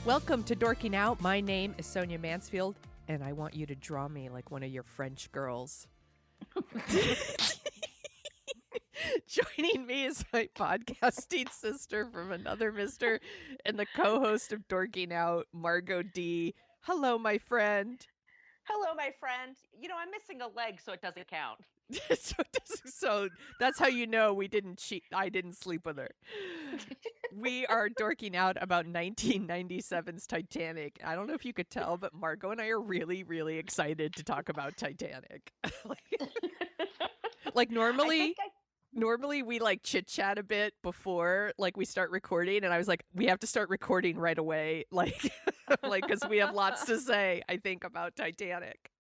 Welcome to Dorking Out. My name is Sonia Mansfield, and I want you to draw me like one of your French girls. Joining me is my podcasting sister from another mister and the co-host of Dorking Out, Margo D. Hello, my friend. Hello, my friend. You know, I'm missing a leg, so it doesn't count. So that's how you know we didn't cheat. I didn't sleep with her. We are dorking out about 1997's Titanic. I don't know if you could tell, but Margo and I are really, really excited to talk about Titanic. like normally we like chit chat a bit before like we start recording, and I was like, we have to start recording right away, like because we have lots to say, I think, about Titanic.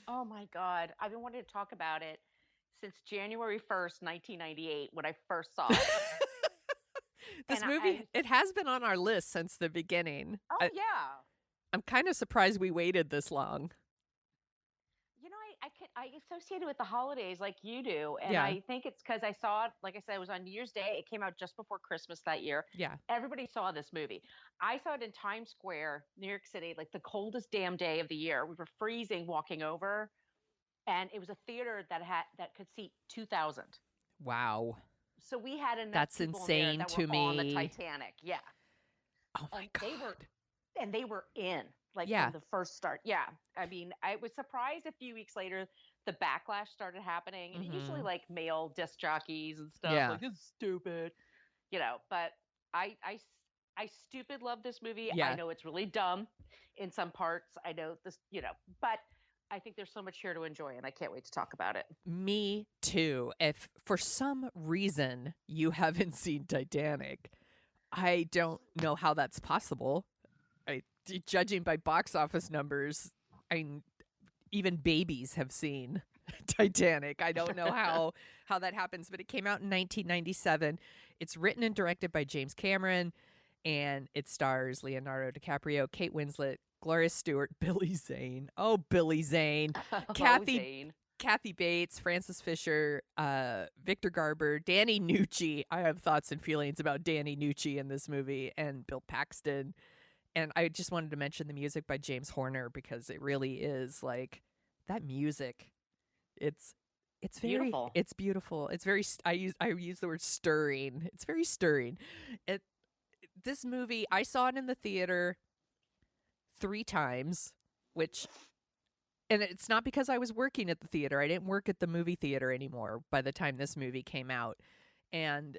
Oh my God. I've been wanting to talk about it since January 1st, 1998, when I first saw it. This movie, it has been on our list since the beginning. Oh, yeah. I'm kind of surprised we waited this long. You know, I associate it with the holidays like you do. And Yeah. I think it's because I saw it, like I said, it was on New Year's Day. It came out just before Christmas that year. Yeah. Everybody saw this movie. I saw it in Times Square, New York City, like the coldest damn day of the year. We were freezing walking over. And it was a theater that could seat 2,000. Wow. So we had enough That's people insane in there that to were on the me. Titanic. Yeah. Oh my God. They were in like Yeah. from the first start. Yeah. I mean, I was surprised a few weeks later the backlash started happening. And usually like male disc jockeys and stuff like, this is stupid, you know, but I stupid love this movie. Yeah. I know it's really dumb in some parts. I know this, you know, but I think there's so much here to enjoy, and I can't wait to talk about it. Me too. If for some reason you haven't seen Titanic, I don't know how that's possible. Judging by box office numbers, even babies have seen Titanic. I don't know how that happens, but it came out in 1997. It's written and directed by James Cameron, and it stars Leonardo DiCaprio, Kate Winslet, Gloria Stewart, Billy Zane. Oh, Billy Zane. Kathy Bates, Frances Fisher, Victor Garber, Danny Nucci. I have thoughts and feelings about Danny Nucci in this movie, and Bill Paxton. And I just wanted to mention the music by James Horner because it really is like that music. It's very beautiful. It's beautiful. It's very I use the word stirring. It's very stirring. This movie, I saw it in the theater 3 times, and it's not because I was working at the theater. I didn't work at the movie theater anymore by the time this movie came out. And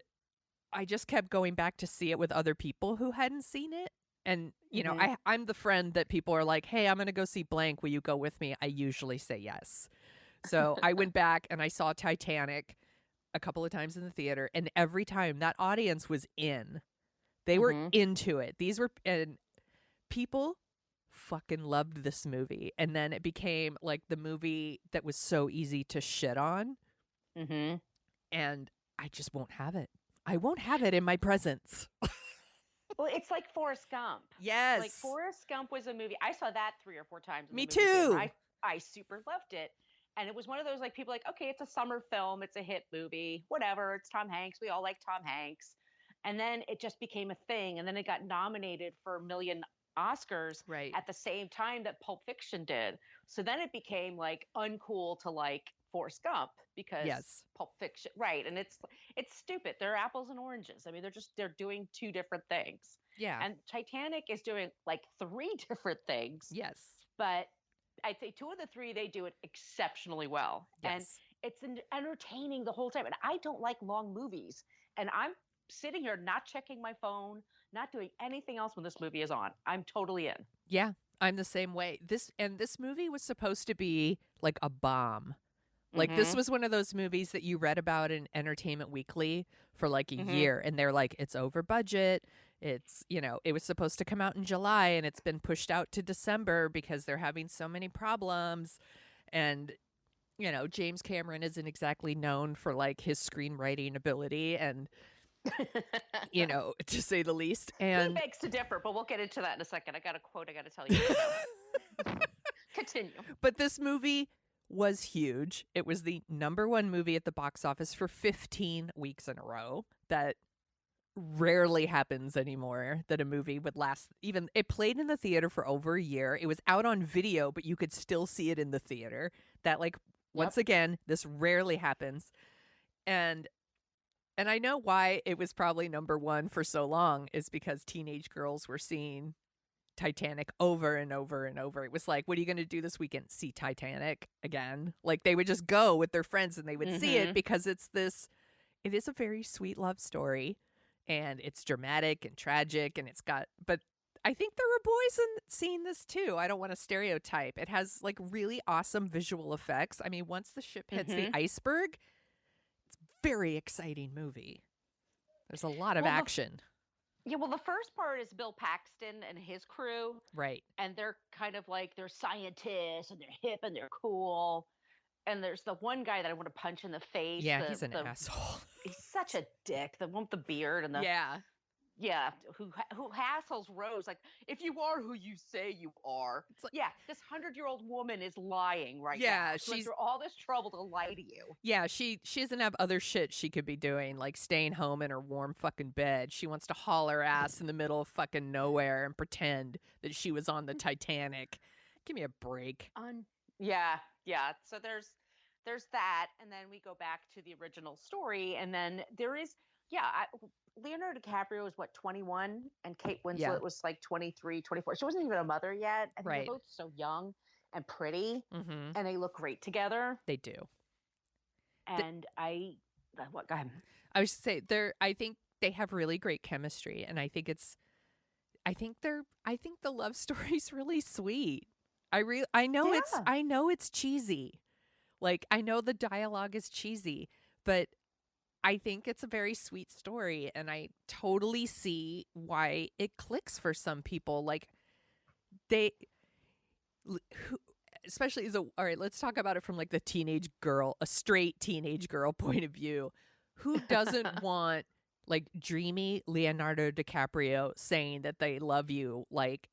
I just kept going back to see it with other people who hadn't seen it. And, you know, I'm the friend that people are like, hey, I'm going to go see blank. Will you go with me? I usually say yes. So I went back and I saw Titanic a couple of times in the theater. And every time that audience was in, they were into it. And people fucking loved this movie. And then it became like the movie that was so easy to shit on. And I just won't have it. I won't have it in my presence. Well, it's like Forrest Gump. Yes. Like Forrest Gump was a movie. I saw that 3 or 4 times. Me too. I super loved it. And it was one of those like people like, okay, it's a summer film. It's a hit movie. Whatever. It's Tom Hanks. We all like Tom Hanks. And then it just became a thing. And then it got nominated for a million Oscars at the same time that Pulp Fiction did. So then it became like uncool to like Forrest Gump because Pulp Fiction, right? And it's stupid. They're apples and oranges. I mean, they're doing 2 different things. Yeah. And Titanic is doing like 3 different things. Yes. But I'd say 2 of the 3 they do it exceptionally well. Yes. And it's entertaining the whole time. And I don't like long movies. And I'm sitting here not checking my phone, not doing anything else when this movie is on. I'm totally in. Yeah, I'm the same way. This movie was supposed to be like a bomb. Like this was one of those movies that you read about in Entertainment Weekly for like a year, and they're like, it's over budget. It's, you know, it was supposed to come out in July and it's been pushed out to December because they're having so many problems. And, you know, James Cameron isn't exactly known for like his screenwriting ability and you know, to say the least. And he begs to differ, but we'll get into that in a second. I got a quote I got to tell you. Continue. But this movie was huge. It was the #1 movie at the box office for 15 weeks in a row. That rarely happens anymore that a movie would last. Even it played in the theater for over a year. It was out on video, but you could still see it in the theater. That, like, Yep. once again, this rarely happens. And I know why it was probably number one for so long is because teenage girls were seeing Titanic over and over and over. It was like, what are you going to do this weekend? See Titanic again? Like, they would just go with their friends and they would see it because it is a very sweet love story, and it's dramatic and tragic, and but I think there were boys seeing this too. I don't want to stereotype. It has like really awesome visual effects. I mean, once the ship hits the iceberg, it's a very exciting movie. There's a lot of action. Well, the first part is Bill Paxton and his crew. Right. And they're kind of like, they're scientists and they're hip and they're cool. And there's the one guy that I want to punch in the face. Yeah, he's an asshole. He's such a dick. The one with the beard and the who hassles Rose like, if you are who you say you are. It's like, this 100-year-old woman is lying right now. Yeah, she went through all this trouble to lie to you. Yeah, she doesn't have other shit she could be doing, like staying home in her warm fucking bed. She wants to haul her ass in the middle of fucking nowhere and pretend that she was on the Titanic. Give me a break. Yeah. So there's that, and then we go back to the original story, and then there is Leonardo DiCaprio was 21, and Kate Winslet was like 23, 24. She wasn't even a mother yet, and they're both so young and pretty, and they look great together. They do. And go ahead. I was say I think they have really great chemistry, and I think the love story's really sweet. I know it's cheesy. Like, I know the dialogue is cheesy, but I think it's a very sweet story, and I totally see why it clicks for some people. Like, especially all right, let's talk about it from like a straight teenage girl point of view. Who doesn't want like dreamy Leonardo DiCaprio saying that they love you, like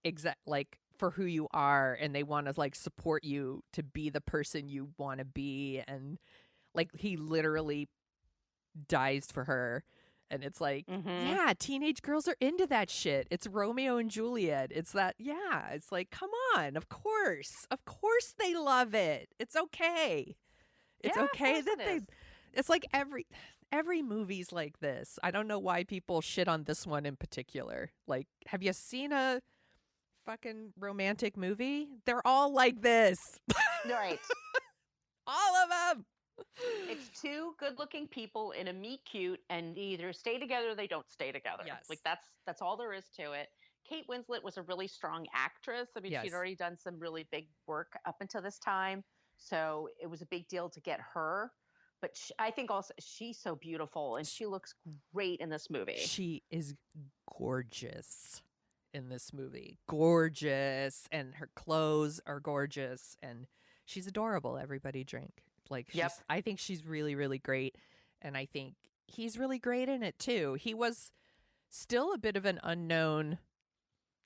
for who you are, and they want to like support you to be the person you want to be, and like he literally dies for her, and it's like teenage girls are into that shit. It's Romeo and Juliet. It's that it's like, come on, of course they love it. It's okay. It's okay that it's like every movie's like this. I don't know why people shit on this one in particular. Like, have you seen a fucking romantic movie? They're all like this. Right. All of them. It's two good-looking people in a meet cute, and either stay together or they don't stay together. Yes. Like, that's all there is to it. Kate Winslet was a really strong actress. I mean, she'd already done some really big work up until this time, so it was a big deal to get her. But I think also she's so beautiful, and she looks great in this movie. She is gorgeous in this movie. Gorgeous, and her clothes are gorgeous, and she's adorable. Everybody drink. Like, I think she's really, really great, and I think he's really great in it too. He was still a bit of an unknown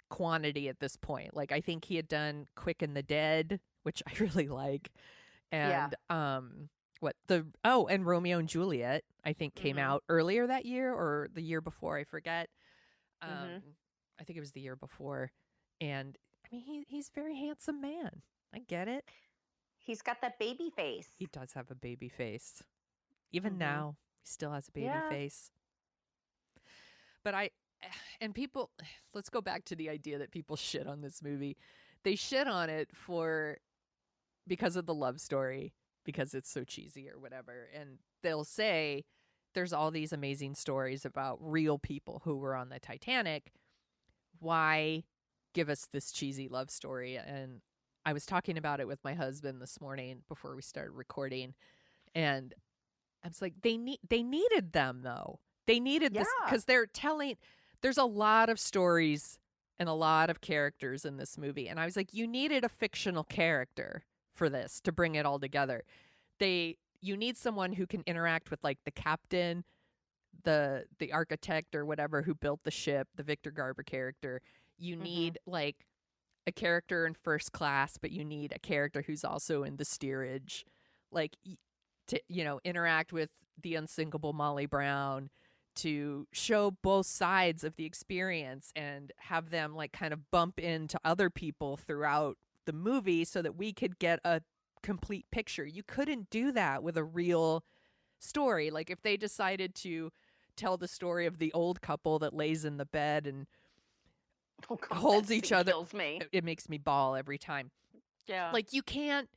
quantity at this point. Like, I think he had done Quick and the Dead, which I really like, and and Romeo and Juliet, I think came out earlier that year or the year before, I forget. I think it was the year before, and I mean he's a very handsome man. I get it. He's got that baby face. He does have a baby face. Even now, he still has a baby face. But people, let's go back to the idea that people shit on this movie. They shit on it because of the love story, because it's so cheesy or whatever. And they'll say there's all these amazing stories about real people who were on the Titanic. Why give us this cheesy love story? And I was talking about it with my husband this morning before we started recording, and I was like, they needed them though. They needed this because there's a lot of stories and a lot of characters in this movie, and I was like, you needed a fictional character for this to bring it all together. You need someone who can interact with like the captain, the architect or whatever who built the ship, the Victor Garber character. You need like a character in first class, but you need a character who's also in the steerage, like to interact with the unsinkable Molly Brown, to show both sides of the experience and have them like kind of bump into other people throughout the movie so that we could get a complete picture. You couldn't do that with a real story. Like if they decided to tell the story of the old couple that lays in the bed and Oh God, holds that each scene other, kills me. it makes me bawl every time. Yeah. Like you can't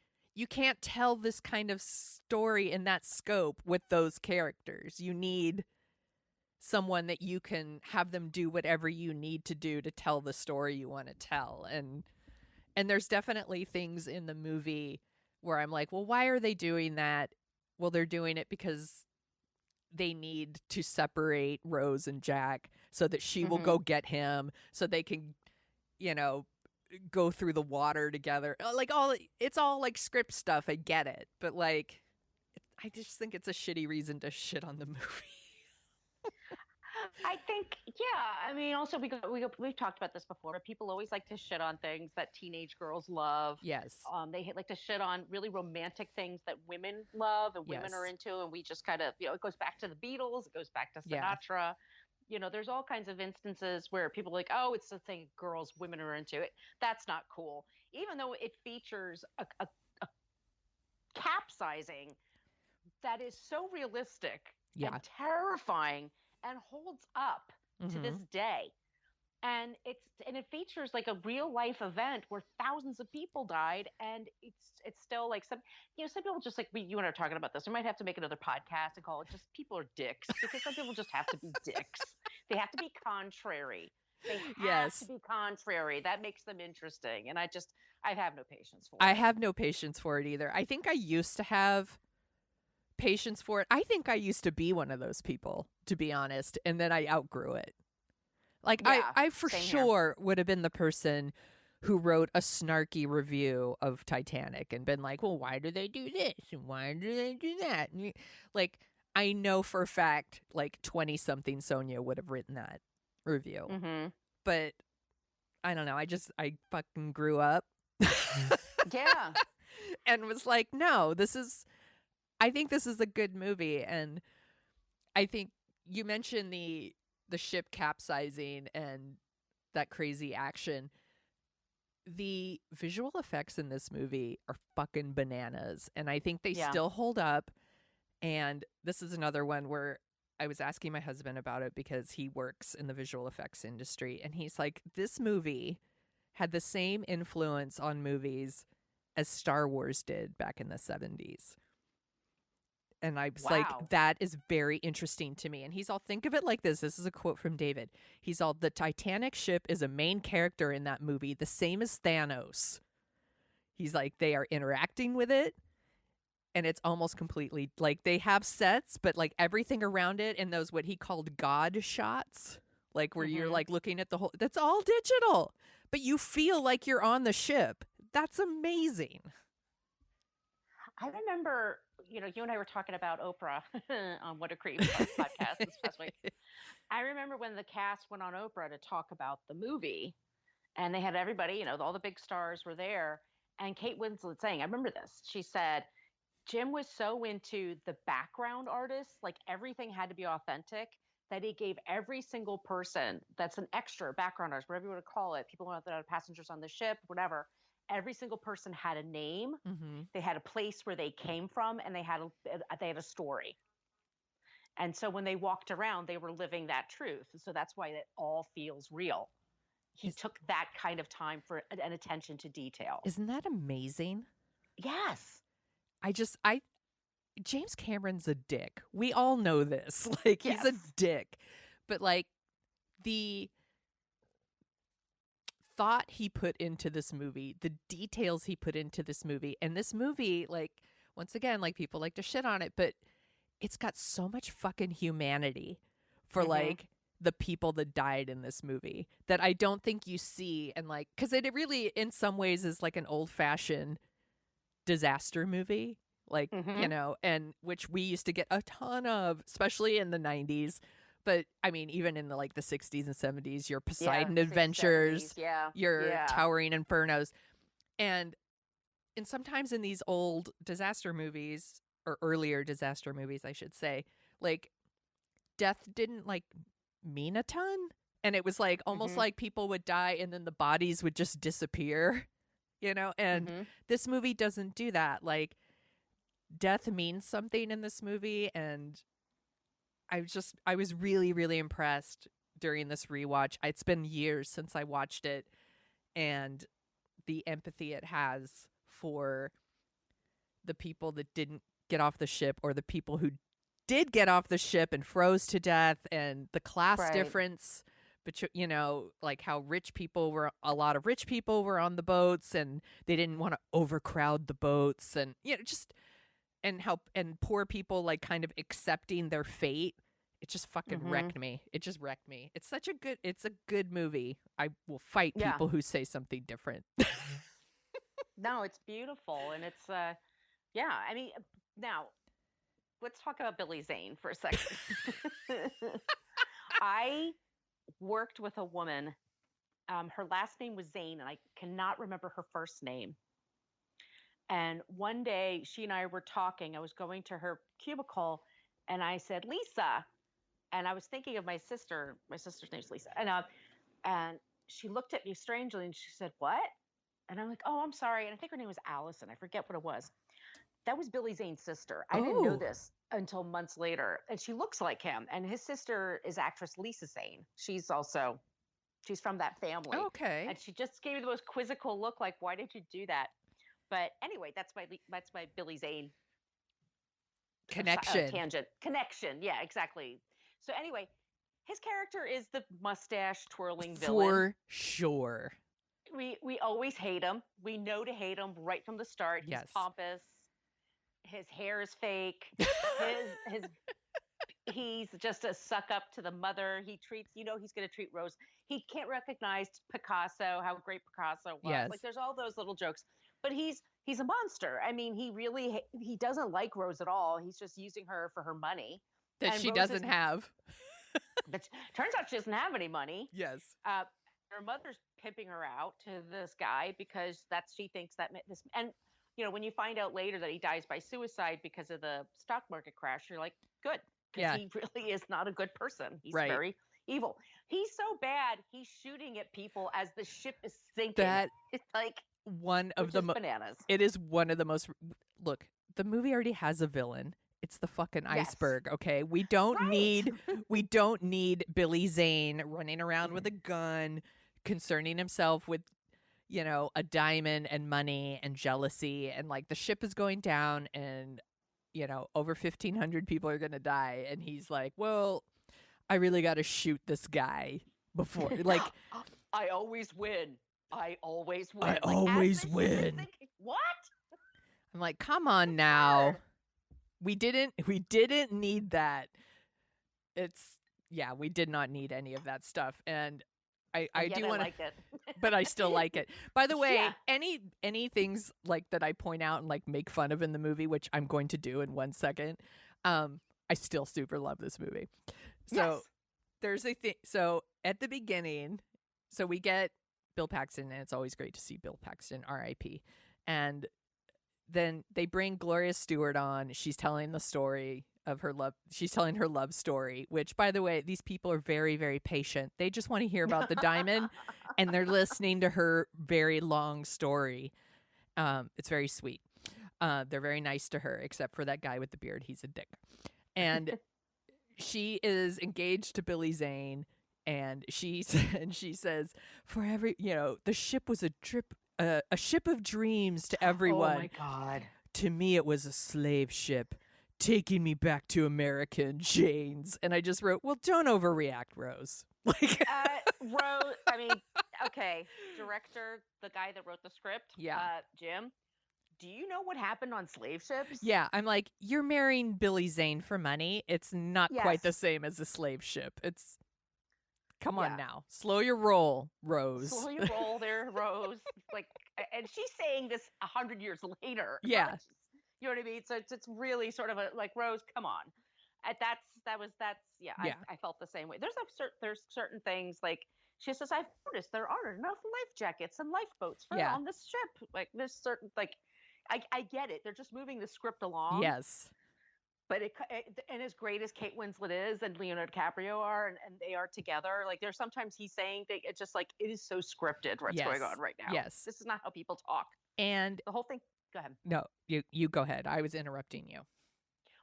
tell this kind of story in that scope with those characters. You need someone that you can have them do whatever you need to do to tell the story you want to tell. And there's definitely things in the movie where I'm like, well, why are they doing that? Well, they're doing it because they need to separate Rose and Jack so that she will go get him so they can, you know, go through the water together. Like it's all like script stuff. I get it. But like, I just think it's a shitty reason to shit on the movie. I think, yeah. I mean, also we've talked about this before. But people always like to shit on things that teenage girls love. Yes. They like to shit on really romantic things that women love and women are into, and we just kind of, it goes back to the Beatles, it goes back to Sinatra. There's all kinds of instances where people are like, oh, it's the thing women are into. It. That's not cool, even though it features a capsizing that is so realistic and terrifying and holds up to this day. And it features like a real life event where thousands of people died, and it's still like some people just like you and I are talking about this. We might have to make another podcast and call it just people are dicks, because some people just have to be dicks. They have to be contrary. They have to be contrary. That makes them interesting. And I have no patience for it. I have no patience for it either. I think I used to have patience for it. I think I used to be one of those people, to be honest, and then I outgrew it. Like I for sure would have been the person who wrote a snarky review of Titanic and been like, well, why do they do this and why do they do that? And like, I know for a fact, like 20-something Sonia would have written that review. But I don't know. I fucking grew up. Yeah. And was like, no, I think this is a good movie. And I think you mentioned the ship capsizing and that crazy action. The visual effects in this movie are fucking bananas. And I think they still hold up. And this is another one where I was asking my husband about it because he works in the visual effects industry. And he's like, this movie had the same influence on movies as Star Wars did back in the 70s. And I was like, that is very interesting to me. And he's all, think of it like this. This is a quote from David. He's all, the Titanic ship is a main character in that movie, the same as Thanos. He's like, they are interacting with it. And it's almost completely like they have sets, but like everything around it and those what he called God shots, like where you're like looking at the whole, that's all digital, but you feel like you're on the ship. That's amazing. I remember, you and I were talking about Oprah on What a Creep podcast this past week. I remember when the cast went on Oprah to talk about the movie, and they had everybody, all the big stars were there. And Kate Winslet saying, I remember this. She said, Jim was so into the background artists, like everything had to be authentic, that he gave every single person that's an extra background artist, whatever you want to call it, people that are passengers on the ship, whatever. Every single person had a name. They had a place where they came from, and they had a story. And so when they walked around, they were living that truth. So that's why it all feels real. He took that kind of time for an attention to detail. Isn't that amazing? Yes. James Cameron's a dick. We all know this. Like, he's a dick. But like the thought he put into this movie, the details he put into this movie, and this movie, like, once again, like, people like to shit on it, but it's got so much fucking humanity for like the people that died in this movie that I don't think you see. And like, because it really in some ways is like an old-fashioned disaster movie, like, and which we used to get a ton of, especially in the 90s. But I mean, even in the 60s and 70s, your Poseidon Adventures, 70s, your Towering Infernos. And sometimes in these old disaster movies, or earlier disaster movies, I should say, like, death didn't like mean a ton, and it was like almost Mm-hmm. like people would die and then the bodies would just disappear, and Mm-hmm. this movie doesn't do that. Like, death means something in this movie, and I was really, really impressed during this rewatch. It's been years since I watched it, and the empathy it has for the people that didn't get off the ship, or the people who did get off the ship and froze to death, and the class Right. difference between, like how a lot of rich people were on the boats, and they didn't want to overcrowd the boats, and just and poor people like kind of accepting their fate. It just fucking Mm-hmm. wrecked me. It just wrecked me. It's a good movie. I will fight Yeah. people who say something different. No, it's beautiful, and it's yeah. I mean, now let's talk about Billy Zane for a second. I worked with a woman. Her last name was Zane, and I cannot remember her first name. And one day, she and I were talking. I was going to her cubicle, and I said, "Lisa," and I was thinking of my sister. My sister's name's Lisa, and she looked at me strangely, and she said, "What?" And I'm like, "Oh, I'm sorry." And I think her name was Allison. I forget what it was. That was Billy Zane's sister. I didn't know Oh, this until months later. And she looks like him. And his sister is actress Lisa Zane. She's from that family. okay. And she just gave me the most quizzical look, like, why did you do that? But anyway, that's my Billy Zane Connection. tangent connection. Yeah, exactly. So anyway, his character is the mustache twirling villain. For sure. We always hate him. We know to hate him right from the start. He's Yes. pompous. His hair is fake. His he's just a suck up to the mother. He treats, he's going to treat Rose. He can't recognize Picasso, how great Picasso was. Yes. Like, there's all those little jokes, but he's a monster. I mean, he doesn't like Rose at all. He's just using her for her money, That and she Rose doesn't have. but turns out she doesn't have any money. Yes. Her mother's pimping her out to this guy because she thinks that this, and when you find out later that he dies by suicide because of the stock market crash, you're like, good, because Yeah. he really is not a good person. He's Right. very evil. He's so bad. He's shooting at people as the ship is sinking. That It's like one of the bananas. It is one of the most. Look, the movie already has a villain. It's the fucking Yes. iceberg. Okay, we don't Right. need Billy Zane running around with a gun, concerning himself with a diamond and money and jealousy, and like the ship is going down, and over 1,500 people are gonna die, and he's like, well, I really got to shoot this guy before, like, I always win. I always win. I Like, always as the ship is win. sinking, what? I'm like, come on now. We didn't need that. We did not need any of that stuff. And I do want to like it. but I still like it. By the way, Yeah. any things like that I point out and like make fun of in the movie, which I'm going to do in 1 second, I still super love this movie. So Yes. there's a thing. So at the beginning, so we get Bill Paxton, and it's always great to see Bill Paxton, R.I.P. And then they bring Gloria Stewart on. She's telling the story of her love. She's telling her love story, which, by the way, these people are very, very patient. They just want to hear about the diamond, and they're listening to her very long story. It's very sweet. They're very nice to her, except for that guy with the beard. He's a dick. And she is engaged to Billy Zane, and she says, for every, the ship was a ship of dreams to everyone. Oh my God. To me, it was a slave ship taking me back to America in chains. And I just wrote, well, don't overreact, Rose. Like, Rose, I mean, okay. Director, the guy that wrote the script, Yeah. Jim, do you know what happened on slave ships? yeah, I'm like, you're marrying Billy Zane for money. It's not quite the Yes. same as a slave ship. Come on Yeah. now. Slow your roll, Rose. Slow your roll there, Rose. Like, and she's saying this 100 years later. Yeah. You know what I mean? So it's really sort of like, Rose, come on. Yeah. Yeah. I felt the same way. There's certain things like she says, I've noticed there aren't enough life jackets and lifeboats Yeah. on this ship. Like, there's certain, like, I get it. They're just moving the script along. Yes. But and as great as Kate Winslet is and Leonardo DiCaprio are, and they are together, like there's sometimes he's saying things, it's just like it is so scripted what's going Yes. on right now. Yes. This is not how people talk. And The whole thing. Go ahead. no, you go ahead. I was interrupting you.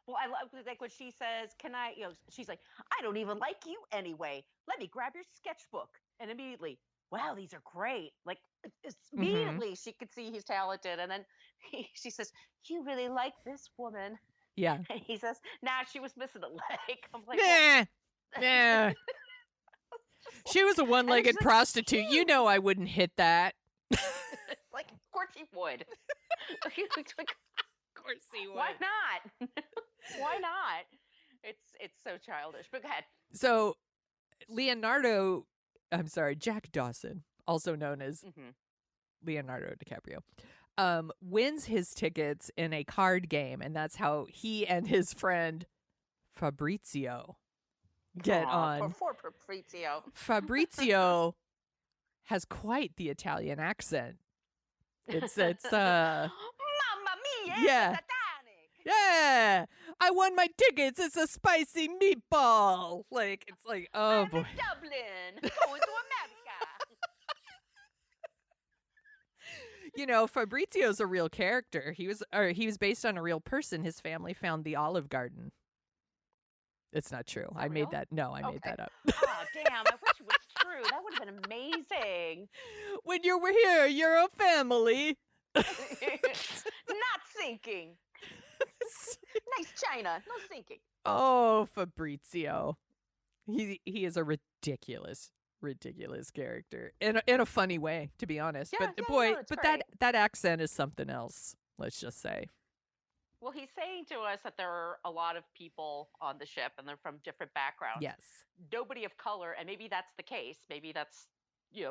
Well, I love like when she says, "Can I?" She's like, "I don't even like you anyway. Let me grab your sketchbook." And immediately, wow, these are great. Like immediately, she could see he's talented. And then she says, "You really like this woman?" Yeah. And he says, "Nah, she was missing a leg." I'm like, nah. She was a one-legged prostitute. You know I wouldn't hit that. Like, of course he would. Of course he would. Why not? Why not? It's so childish. But go ahead. So, Jack Dawson, also known as Leonardo DiCaprio, wins his tickets in a card game, and that's how he and his friend Fabrizio get on. Poor Fabrizio. Fabrizio has quite the Italian accent. It's Mamma mia, yeah. Titanic. Yeah, I won my tickets. It's a spicy meatball. Like it's like, oh I'm boy, in Dublin, going to America. You know, Fabrizio's a real character. He was based on a real person. His family found the Olive Garden. It's not true. I made that. No, I made that up. Oh, damn. I wish it was true. That would have been amazing. When you were here, you're a family. Not sinking. Nice china. No sinking. Oh, Fabrizio. He is a ridiculous character in a funny way, to be honest. Yeah, but boy, no, but great. that accent is something else. Let's just say. Well, he's saying to us that there are a lot of people on the ship and they're from different backgrounds. Yes. Nobody of color, and maybe that's the case. Maybe that's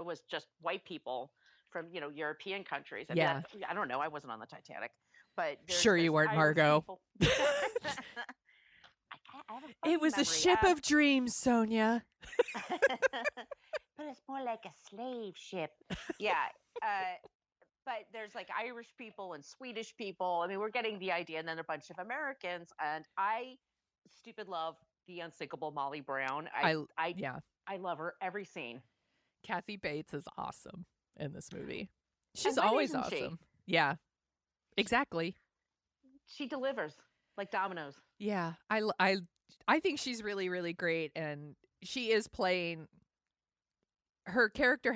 was just white people from European countries. I mean, I don't know. I wasn't on the Titanic, but sure you weren't, Margo. It was a ship of dreams, Sonia. But it's more like a slave ship. Yeah. But there's like Irish people and Swedish people. I mean, we're getting the idea. And then a bunch of Americans. And I stupid love the unsinkable Molly Brown. I love her every scene. Kathy Bates is awesome in this movie. She's always awesome. Yeah, exactly. She delivers like dominoes. Yeah, I think she's really, really great. And she is playing, her character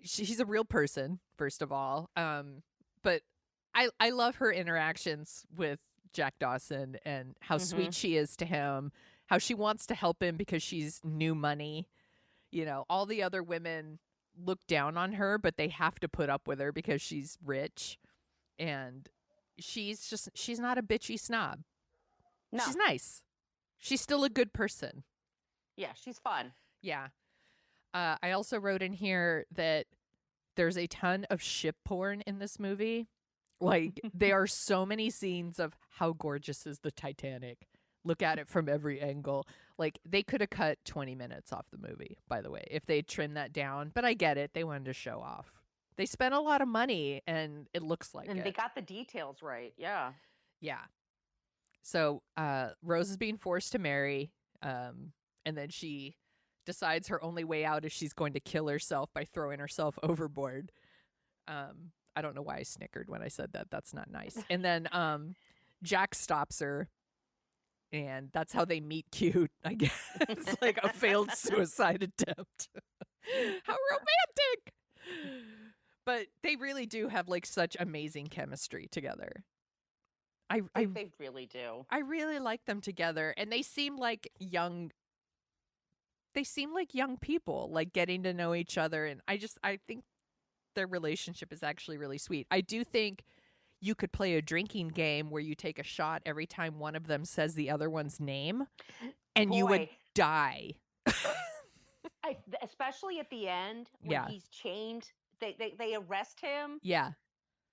she's a real person, first of all. But I love her interactions with Jack Dawson and how sweet she is to him, how she wants to help him because she's new money. All the other women look down on her, but they have to put up with her because she's rich. And she's not a bitchy snob. No. She's nice. She's still a good person. Yeah, she's fun. Yeah. I also wrote in here that there's a ton of ship porn in this movie. Like, there are so many scenes of how gorgeous is the Titanic. Look at it from every angle. Like, they could have cut 20 minutes off the movie, by the way, if they trimmed that down. But I get it. They wanted to show off. They spent a lot of money, and it looks like it. And they got the details right. Yeah. Yeah. So Rose is being forced to marry, and then she decides her only way out is she's going to kill herself by throwing herself overboard. I don't know why I snickered when I said that. That's not nice. And then Jack stops her, and that's how they meet cute, I guess. It's like a failed suicide attempt. How romantic! But they really do have like such amazing chemistry together. They really do. I really like them together, and they seem like young people, like getting to know each other, and I think their relationship is actually really sweet. I do think you could play a drinking game where you take a shot every time one of them says the other one's name, and you would die. Especially at the end when he's chained. They arrest him. Yeah.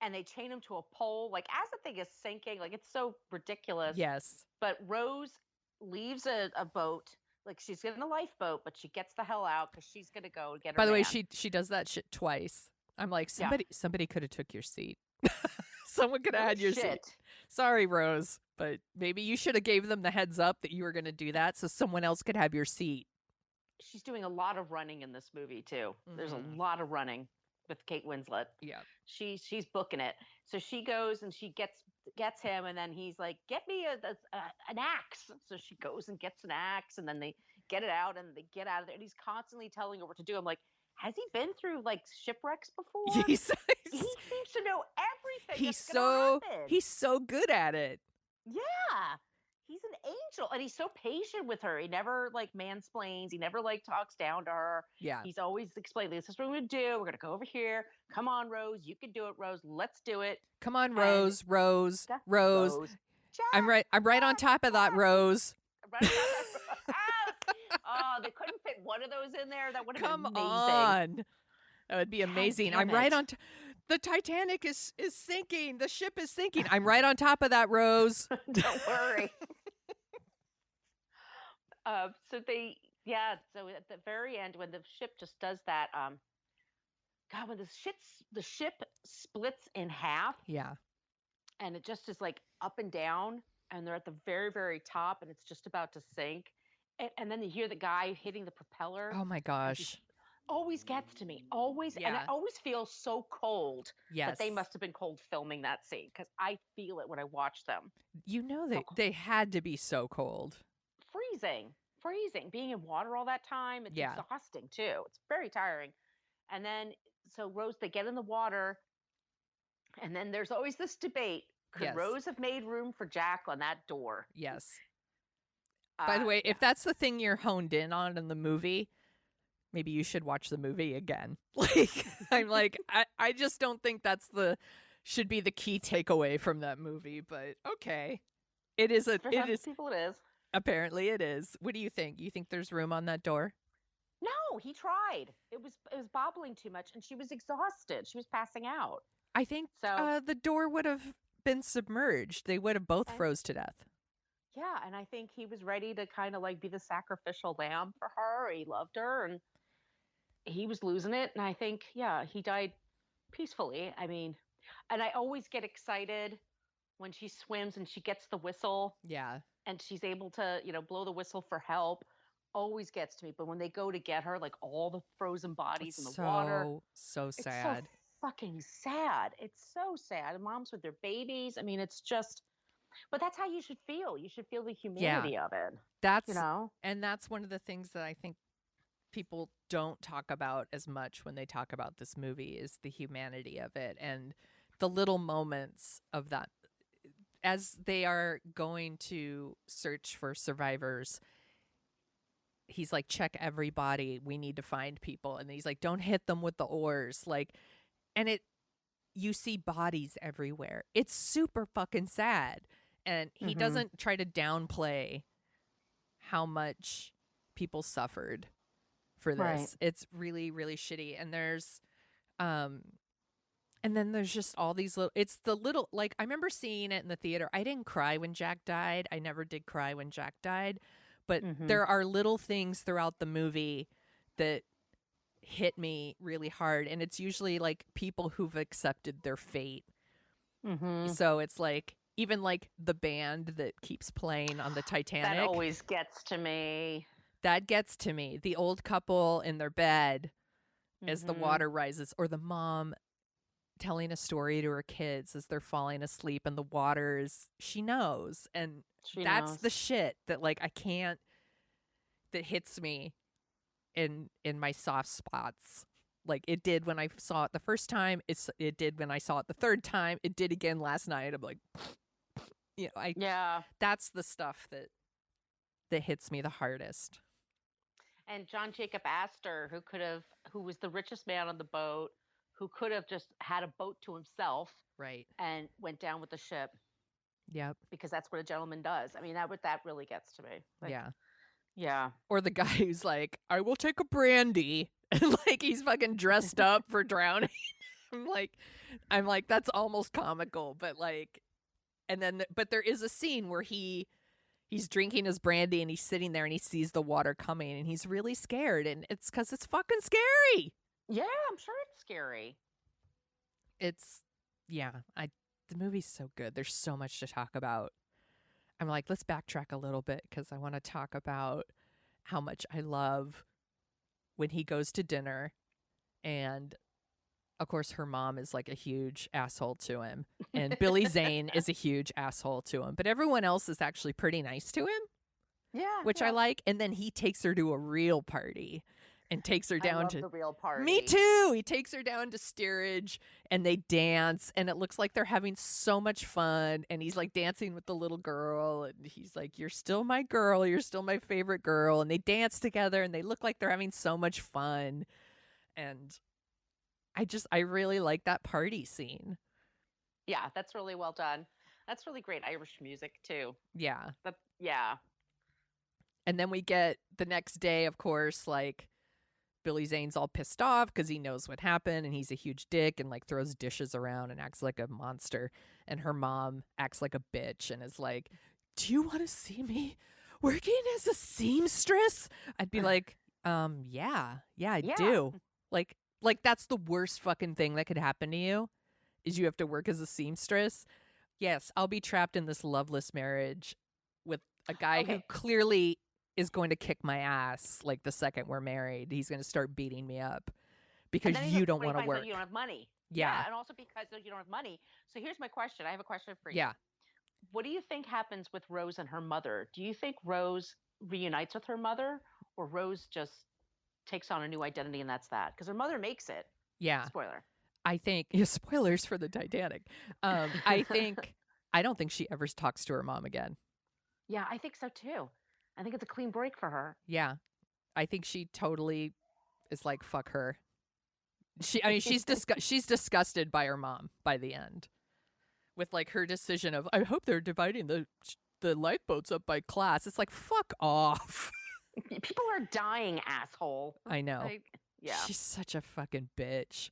And they chain him to a pole. Like, as the thing is sinking, like, it's so ridiculous. Yes. But Rose leaves a boat. Like, she's in a lifeboat, but she gets the hell out because she's going to go get her By the way, man. she does that shit twice. I'm like, somebody could have took your seat. Someone could have No had your seat. shit. Sorry, Rose, but maybe you should have gave them the heads up that you were going to do that so someone else could have your seat. She's doing a lot of running in this movie too. There's a Mhm. lot of running with Kate Winslet. Yeah. She's booking it. So she goes and she gets him, and then he's like, "Get me an axe." So she goes and gets an axe, and then they get it out and they get out of there. And he's constantly telling her what to do. I'm like, has he been through like shipwrecks before? He's, He seems to know everything. he's that's gonna so happen. he's so good at it. Yeah. He's an angel, and he's so patient with her. He never like mansplains. He never like talks down to her. Yeah. He's always explaining, "This is what we're gonna do. We're gonna go over here. Come on, Rose. You can do it, Rose. Let's do it." Come on, And Rose. Rose. I'm right on top of that, Rose. Right on top of that. Oh, they couldn't fit one of those in there. That would have Come been amazing. on. That would be God amazing. damn I'm right it. on the Titanic is sinking. The ship is sinking. I'm right on top of that, Rose. Don't worry. So at the very end, when the ship just does that, God, when the ship splits in half, Yeah. and it just is like up and down, and they're at the very, very top, and it's just about to sink, and then you hear the guy hitting the propeller. Oh my gosh. Always gets to me, always, and Yeah. I always feel so cold. Yes. But they must have been cold filming that scene, because I feel it when I watch them. You know they had to be so cold. Freezing, being in water all that time. It's Yeah. exhausting too. It's very tiring. And then, so Rose, they get in the water, and then there's always this debate. Could Yes. Rose have made room for Jack on that door? Yes. By the way, if that's the thing you're honed in on in the movie, maybe you should watch the movie again. Like, I'm like, I just don't think should be the key takeaway from that movie, but okay. For some people it is. Apparently it is. What do you think? You think there's room on that door? No, he tried. It was bobbling too much, and she was exhausted. She was passing out. I think So the door would have been submerged. They would have both froze to death. yeah, and I think he was ready to kind of like be the sacrificial lamb for her. He loved her, and he was losing it. And I think, yeah, he died peacefully. I mean, and I always get excited when she swims and she gets the whistle. Yeah. And she's able to, blow the whistle for help. Always gets to me. But when they go to get her, like all the frozen bodies in the water. So sad. It's so fucking sad. It's so sad. Moms with their babies. I mean, it's just, but that's how you should feel. You should feel the humanity of it. And that's one of the things that I think people don't talk about as much when they talk about this movie is the humanity of it and the little moments of that. As they are going to search for survivors, he's like, check every body. We need to find people. And he's like, don't hit them with the oars. Like, and you see bodies everywhere. It's super fucking sad. And he doesn't try to downplay how much people suffered for this. Right. It's really, really shitty. And and then there's just all these little, like, I remember seeing it in the theater. I didn't cry when Jack died. I never did cry when Jack died. But there are little things throughout the movie that hit me really hard. And it's usually like people who've accepted their fate. So it's like, even like the band that keeps playing on the Titanic. That always gets to me. That gets to me. The old couple in their bed as the water rises, or the mom telling a story to her kids as they're falling asleep and the water is, she knows. And that's the shit that like that hits me in my soft spots. Like it did when I saw it the first time. It did when I saw it the third time. It did again last night. I'm like, that's the stuff that hits me the hardest. And John Jacob Astor, who was the richest man on the boat, who could have just had a boat to himself, right, and went down with the ship. Yep. Because that's what a gentleman does. I mean, that really gets to me. Like, yeah. Or the guy who's like, I will take a brandy, and like he's fucking dressed up for drowning. I'm like, that's almost comical, but like, and then, but there is a scene where he's drinking his brandy and he's sitting there and he sees the water coming and he's really scared, and it's because it's fucking scary. Yeah, I'm sure it's scary. It's, the movie's so good. There's so much to talk about. I'm like, let's backtrack a little bit because I want to talk about how much I love when he goes to dinner, and of course her mom is like a huge asshole to him, and Billy Zane is a huge asshole to him, but everyone else is actually pretty nice to him, Yeah, which I like. And then he takes her to a real party and takes her I down love to the real party. Me too. He takes her down to steerage and they dance, and it looks like they're having so much fun, and he's like dancing with the little girl, and he's like, "You're still my girl, you're still my favorite girl." And they dance together and they look like they're having so much fun. And I really like that party scene. Yeah, that's really well done. That's really great Irish music too. Yeah. Yeah. And then we get the next day, of course, like Billy Zane's all pissed off because he knows what happened and he's a huge dick and like throws dishes around and acts like a monster. And her mom acts like a bitch and is like, "Do you want to see me working as a seamstress?" I'd be like, yeah, I Yeah. do. Like that's the worst fucking thing that could happen to you is you have to work as a seamstress. Yes, I'll be trapped in this loveless marriage with a guy who Okay. clearly is going to kick my ass like the second we're married. He's going to start beating me up because And then you don't when he want to finds out work. you don't have money. Yeah. And also because you don't have money. So here's my question. I have a question for you. Yeah. What do you think happens with Rose and her mother? Do you think Rose reunites with her mother, or Rose just takes on a new identity and that's that? Because her mother makes it. Yeah. Spoiler. I think spoilers for the Titanic. I don't think she ever talks to her mom again. Yeah, I think so too. I think it's a clean break for her. Yeah. I think she totally is like, fuck her. She's disgusted by her mom by the end, with like her decision of, I hope they're dividing the lifeboats up by class. It's like, fuck off. People are dying, asshole. I know. Yeah. She's such a fucking bitch.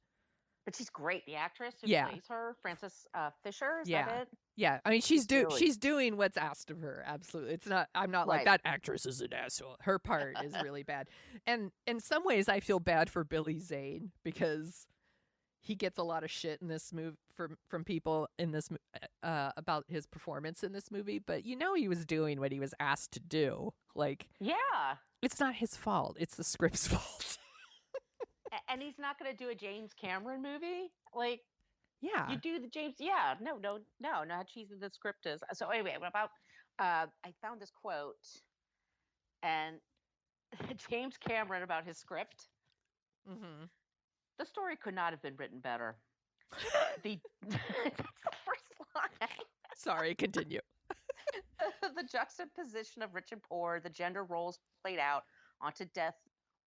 But she's great. The actress who Yeah. plays her, Frances Fisher, is Yeah. that it? Yeah, I mean she's really- doing what's asked of her. Absolutely. It's not, I'm not like, Right. that actress is an asshole. Her part is really bad. And in some ways I feel bad for Billy Zane because he gets a lot of shit in this movie from people in this about his performance in this movie, but you know he was doing what he was asked to do. Like, Yeah. it's not his fault. It's the script's fault. And he's not going to do a James Cameron movie? Like, Yeah. you do the James. Yeah. No, how cheesy the script is. So, anyway, what about. I found this quote, and James Cameron about his script. Mm-hmm. The story could not have been written better. That's the first line. Sorry, continue. The juxtaposition of rich and poor, the gender roles played out onto death,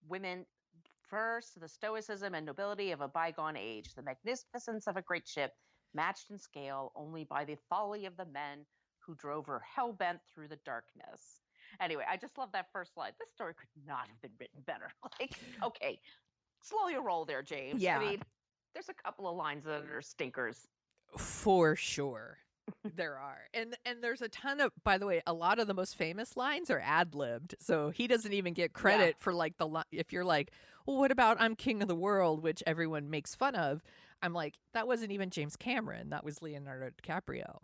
women first, the stoicism and nobility of a bygone age, the magnificence of a great ship, matched in scale only by the folly of the men who drove her hell-bent through the darkness. Anyway, I just love that first line. This story could not have been written better. Like, okay, slow your roll there, James. Yeah. I mean, there's a couple of lines that are stinkers. For sure. There are. And there's a ton of, by the way, a lot of the most famous lines are ad-libbed. So he doesn't even get credit for like if you're like, well, what about I'm King of the World, which everyone makes fun of. I'm like, that wasn't even James Cameron. That was Leonardo DiCaprio,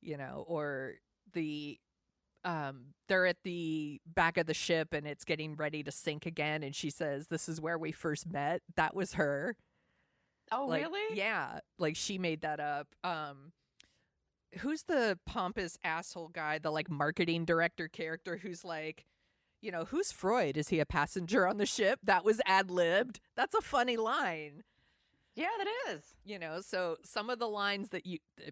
you know, or they're at the back of the ship and it's getting ready to sink again. And she says, "This is where we first met." That was her. Oh, Like, really? Yeah. Like she made that up. Who's the pompous asshole guy, the like marketing director character who's like, you know, who's Freud? Is he a passenger on the ship? That was ad-libbed. That's a funny line. Yeah, that is. You know, so some of the lines that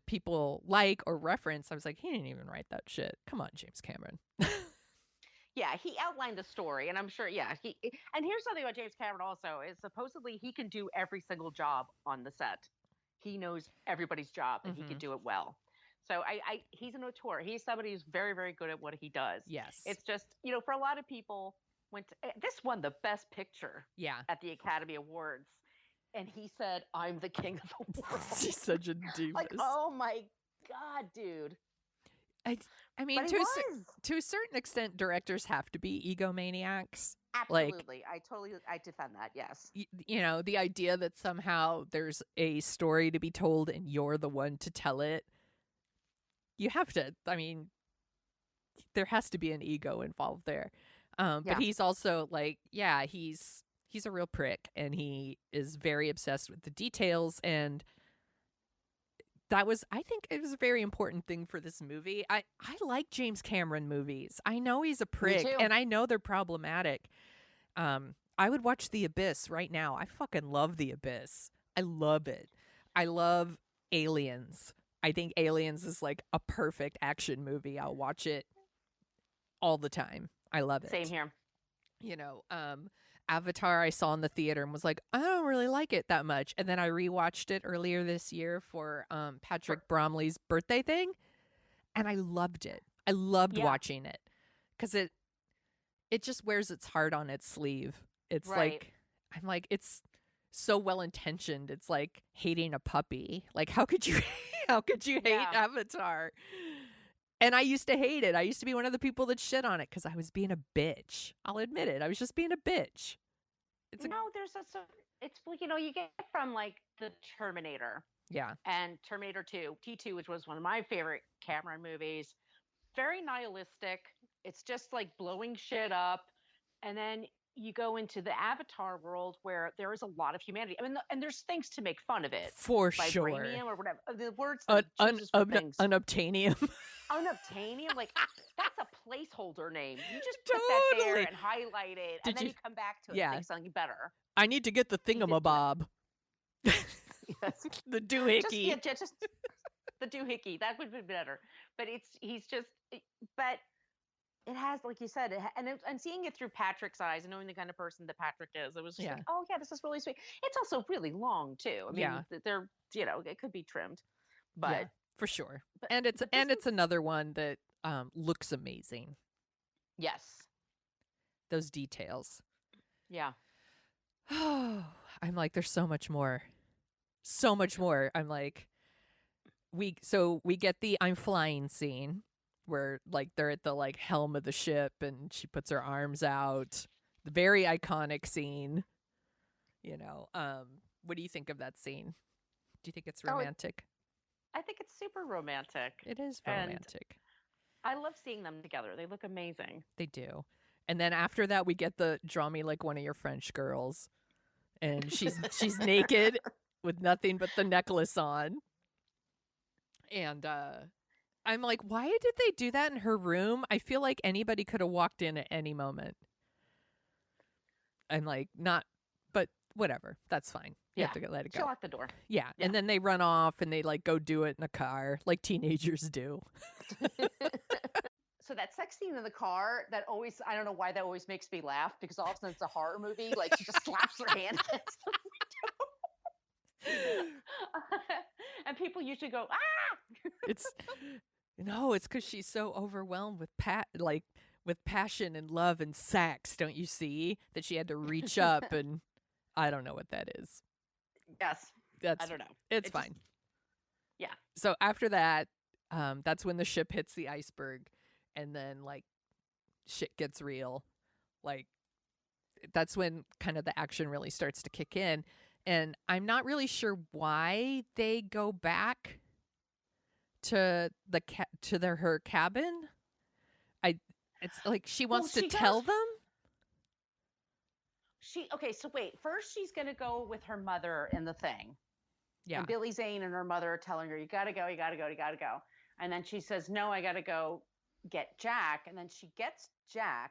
people like or reference, I was like, he didn't even write that shit. Come on, James Cameron. Yeah, he outlined the story, and I'm sure. Yeah, and here's something about James Cameron also is supposedly he can do every single job on the set. He knows everybody's job, and he can do it well. So he's an auteur. He's somebody who's very, very good at what he does. Yes. It's just, you know, for a lot of people, this won the Best Picture at the Academy Awards, and he said, "I'm the king of the world." He's such a doofus. Like, oh my God, dude. I mean, But to a certain extent, directors have to be egomaniacs. Like, Absolutely. I defend that. Yes. you know, the idea that somehow there's a story to be told and you're the one to tell it. You have to, I mean, there has to be an ego involved there. But Yeah. he's also like, yeah, he's a real prick, and he is very obsessed with the details. And I think it was a very important thing for this movie. I like James Cameron movies. I know he's a Me prick, too. and I know they're problematic. I would watch The Abyss right now. I fucking love The Abyss. I love it. I love Aliens. I think Aliens is like a perfect action movie. I'll watch it all the time. I love Same it. here. You know, Avatar I saw in the theater and was like, I don't really like it that much. And then I rewatched it earlier this year for Patrick Bromley's birthday thing, and I loved it. I loved Yeah. watching it because it just wears its heart on its sleeve. It's Right. like, I'm like, it's so well intentioned. It's like hating a puppy. Like, how could you hate Yeah. Avatar? And I used to hate it. I used to be one of the people that shit on it because I was being a bitch. I'll admit it. I was just being a bitch. There's it's like, you get from like the Terminator Yeah. and Terminator 2, T2, which was one of my favorite Cameron movies. Very nihilistic. It's just like blowing shit up. And then you go into the Avatar world where there is a lot of humanity. I mean, and there's things to make fun of it. For sure. Vibranium or whatever. The words that he chooses for things. Unobtainium. Unobtainium, like that's a placeholder name. You just put that there and highlight it, and then you come back to it and think something better. I need to get the thingamabob. Yes. The doohickey. Just the doohickey. That would be better. But but it has, like you said, and seeing it through Patrick's eyes and knowing the kind of person that Patrick is, it was just like, oh yeah, this is really sweet. It's also really long too. I mean, they're it could be trimmed, but. Yeah. For sure. And it's another one that looks amazing. Yes. Those details. Yeah. Oh, I'm like, there's so much more. So much more. I'm like, we get the I'm flying scene where like they're at the like helm of the ship and she puts her arms out. The very iconic scene. You know, what do you think of that scene? Do you think it's romantic? I think it's super romantic. It is romantic. I love seeing them together. They look amazing. They do. And then after that, we get the draw me like one of your French girls. And she's naked with nothing but the necklace on. And I'm like, why did they do that in her room? I feel like anybody could have walked in at any moment. I'm like, not, but whatever. That's fine. You have to let it go. She'll lock the door. Yeah. And then they run off and they like go do it in a car like teenagers do. So that sex scene in the car, I don't know why that always makes me laugh, because all of a sudden it's a horror movie. Like she just slaps her hand against the window. And people usually go, ah! It's because she's so overwhelmed with passion and love and sex. Don't you see that she had to reach up and I don't know what that is. Yes. I don't know. It's fine. Yeah. So after that, that's when the ship hits the iceberg, and then like shit gets real. Like that's when kind of the action really starts to kick in. And I'm not really sure why they go back to her cabin. It's like she wants to tell them. So wait, first she's going to go with her mother in the thing. Yeah. And Billy Zane and her mother are telling her, you got to go, you got to go, you got to go. And then she says, no, I got to go get Jack. And then she gets Jack.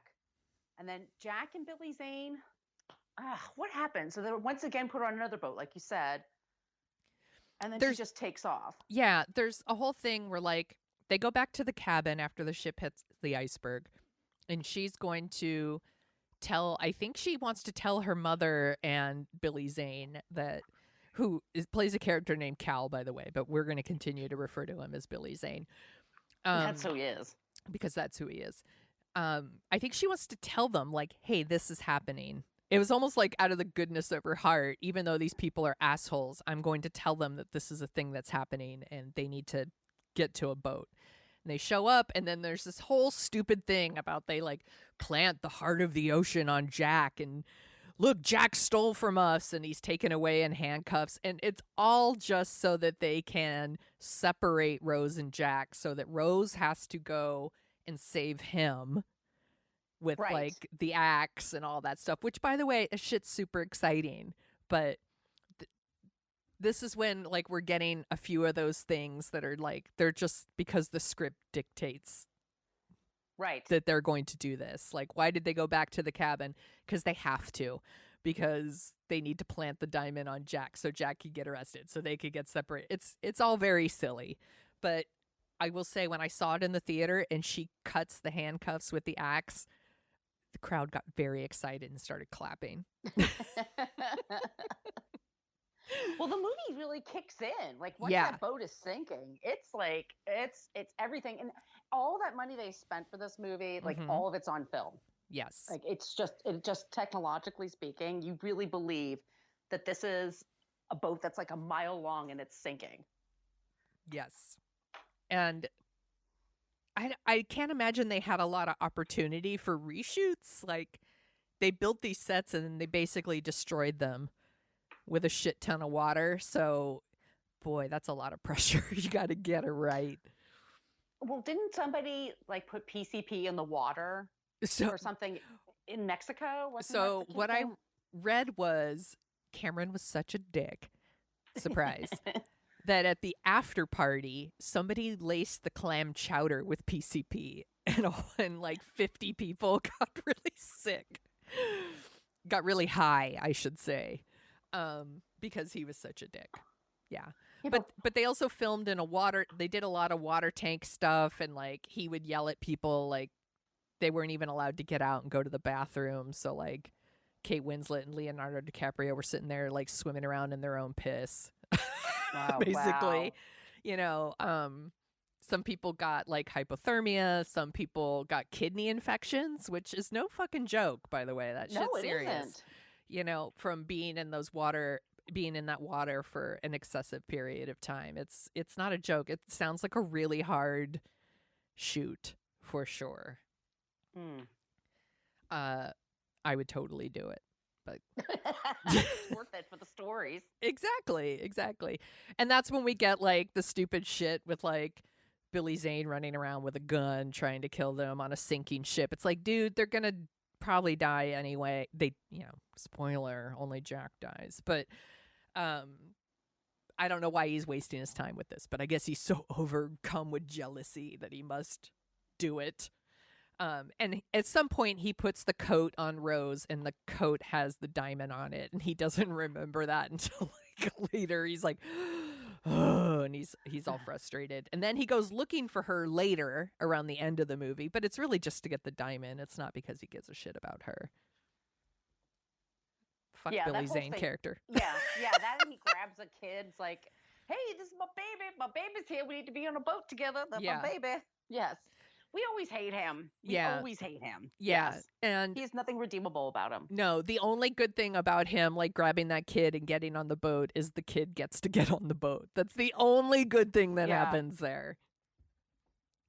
And then Jack and Billy Zane, what happened? So they once again put her on another boat, like you said. And then she just takes off. Yeah, there's a whole thing where like they go back to the cabin after the ship hits the iceberg. And she's going to I think she wants to tell her mother and Billy Zane plays a character named Cal, by the way, but we're going to continue to refer to him as Billy Zane. That's who he is. Because that's who he is. I think she wants to tell them, like, hey, this is happening. It was almost like out of the goodness of her heart, even though these people are assholes, I'm going to tell them that this is a thing that's happening and they need to get to a boat. And they show up, and then there's this whole stupid thing about they like plant the heart of the ocean on Jack, and look, Jack stole from us, and he's taken away in handcuffs. And it's all just so that they can separate Rose and Jack, so that Rose has to go and save him with Right. like the axe and all that stuff, which, by the way, is shit's super exciting. But this is when like we're getting a few of those things that are like, they're just because the script dictates Right. that they're going to do this. Like, why did they go back to the cabin? Because they have to, because they need to plant the diamond on Jack so Jack could get arrested, so they could get separated. It's all very silly. But I will say, when I saw it in the theater and she cuts the handcuffs with the axe, the crowd got very excited and started clapping. Well, the movie really kicks in. Like once Yeah. that boat is sinking, it's like it's everything, and all that money they spent for this movie, like Mhm. all of it's on film. Yes. Like it just technologically speaking, you really believe that this is a boat that's like a mile long and it's sinking. Yes. And I can't imagine they had a lot of opportunity for reshoots. Like, they built these sets and then they basically destroyed them with a shit ton of water. So, boy, that's a lot of pressure. You got to get it right. Well, didn't somebody like put PCP in the water So, or something in Mexico? Wasn't so that the what I thing? read was Cameron was such a dick. Surprise. That at the after party, somebody laced the clam chowder with PCP, and like 50 people got really sick. Got really high, I should say, because he was such a dick. Yeah. Yeah, But they also filmed in they did a lot of water tank stuff, and like he would yell at people like they weren't even allowed to get out and go to the bathroom. So like Kate Winslet and Leonardo DiCaprio were sitting there like swimming around in their own piss. wow, Basically, wow. you know, some people got like hypothermia, some people got kidney infections, which is no fucking joke, by the way. That No, shit's it serious. isn't. You know, from being in that water for an excessive period of time. It's not a joke. It sounds like a really hard shoot for sure. Hmm. I would totally do it. But It's worth it for the stories. Exactly. And that's when we get like the stupid shit with like Billy Zane running around with a gun trying to kill them on a sinking ship. It's like, dude, they're gonna probably die anyway. They, spoiler, only Jack dies. But I don't know why he's wasting his time with this, but I guess he's so overcome with jealousy that he must do it. And at some point he puts the coat on Rose, and the coat has the diamond on it, and he doesn't remember that until like later. He's like, oh, and he's all frustrated. And then he goes looking for her later around the end of the movie, but it's really just to get the diamond. It's not because he gives a shit about her. Fuck Yeah, Billy that whole Zane thing. character. Yeah, that and he grabs a kid's like, hey, this is my baby. My baby's here. We need to be on a boat together. That's Yeah. my baby. Yes. We always hate him. We Yeah. always hate him. Yeah. Yes. And He has nothing redeemable about him. no, the only good thing about him, like grabbing that kid and getting on the boat, is the kid gets to get on the boat. That's the only good thing that Yeah. happens there.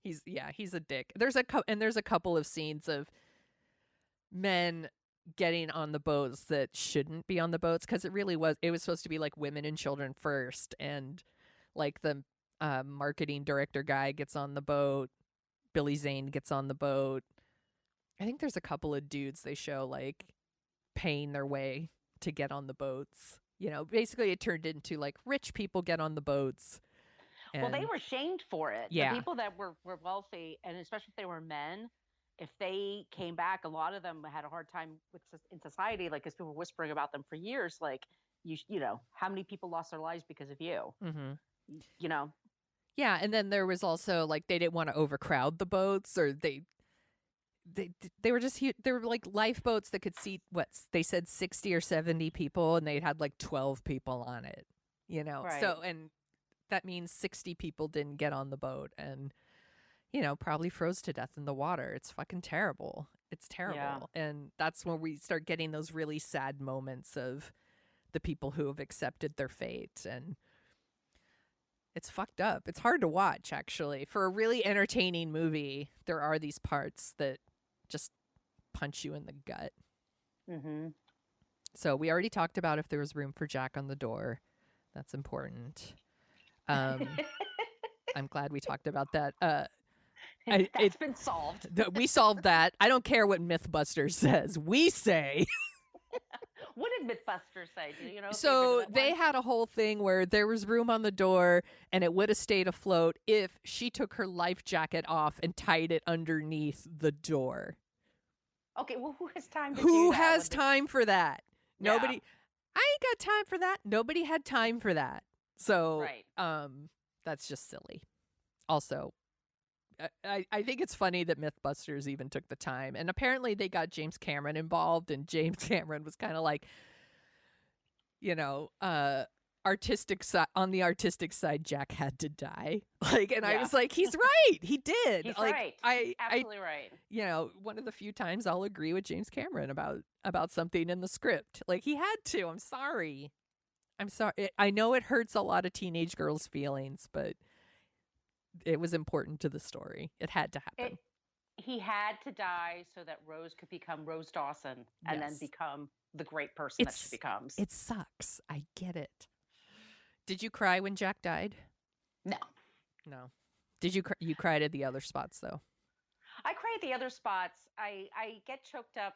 He's a dick. There's a couple of scenes of men getting on the boats that shouldn't be on the boats, because it was supposed to be like women and children first, and like the marketing director guy gets on the boat, Billy Zane gets on the boat. I think there's a couple of dudes they show like paying their way to get on the boats. Basically it turned into like rich people get on the boats. Well, they were shamed for it. Yeah. The people that were wealthy, and especially if they were men, if they came back, a lot of them had a hard time in society, like, because people were whispering about them for years, like, you know, how many people lost their lives because of you? Mm-hmm. You know? Yeah, and then there was also like they didn't want to overcrowd the boats, or they were just they were like lifeboats that could seat they said 60 or 70 people, and they had like 12 people on it. Right. So, and that means 60 people didn't get on the boat, and probably froze to death in the water. It's fucking terrible. It's terrible. Yeah. And that's when we start getting those really sad moments of the people who have accepted their fate. And It's fucked up. It's hard to watch, actually. For a really entertaining movie, there are these parts that just punch you in the gut. Mm-hmm. So we already talked about if there was room for Jack on the door. That's important. I'm glad we talked about that. That's been solved. We solved that. I don't care what Mythbusters says. We say. What did Mythbusters say? Do you know? So they had a whole thing where there was room on the door and it would have stayed afloat if she took her life jacket off and tied it underneath the door. Okay, well, who has time to Who do that? has time for that? Yeah. Nobody. I ain't got time for that. Nobody had time for that. So, Right. that's just silly. Also, I think it's funny that Mythbusters even took the time. And apparently they got James Cameron involved, and James Cameron was kind of like, artistic on the artistic side, Jack had to die. And I was like, he's right. He did. He's right. Absolutely right. One of the few times I'll agree with James Cameron about something in the script. He had to. I'm sorry. I know it hurts a lot of teenage girls' feelings, but it was important to the story. It had to happen. He had to die so that Rose could become Rose Dawson and then become the great person that she becomes. It sucks. I get it. Did you cry when Jack died? No. Did you you cried at the other spots though? I cry at the other spots. I get choked up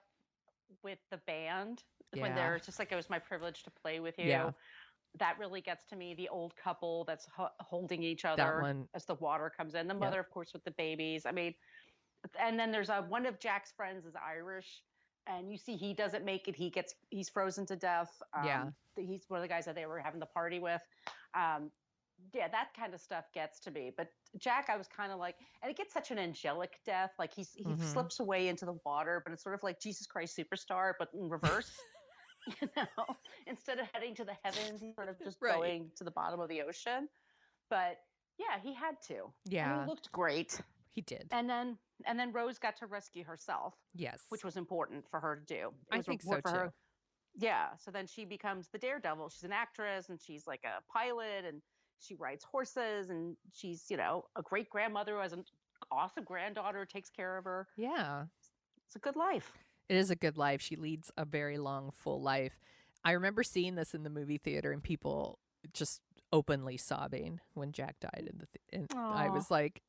with the band when they're just like, it was my privilege to play with you. Yeah. That really gets to me. The old couple that's holding each other as the water comes in. The mother, of course, with the babies. I mean, and then there's one of Jack's friends is Irish, and you see he doesn't make it. He's frozen to death. He's one of the guys that they were having the party with. That kind of stuff gets to me. But Jack, I was kind of like, and it gets such an angelic death. Like he slips away into the water, but it's sort of like Jesus Christ Superstar, but in reverse. Instead of heading to the heavens, he's sort of just going to the bottom of the ocean. But yeah, he had to. Yeah, and he looked great. He did. And then Rose got to rescue herself. Yes, which was important for her to do. I think so too. Yeah. So then she becomes the Daredevil. She's an actress, and she's like a pilot, and she rides horses, and she's a great grandmother who has an awesome granddaughter who takes care of her. Yeah, it's a good life. It is a good life. She leads a very long, full life. I remember seeing this in the movie theater and people just openly sobbing when Jack died. And I was like,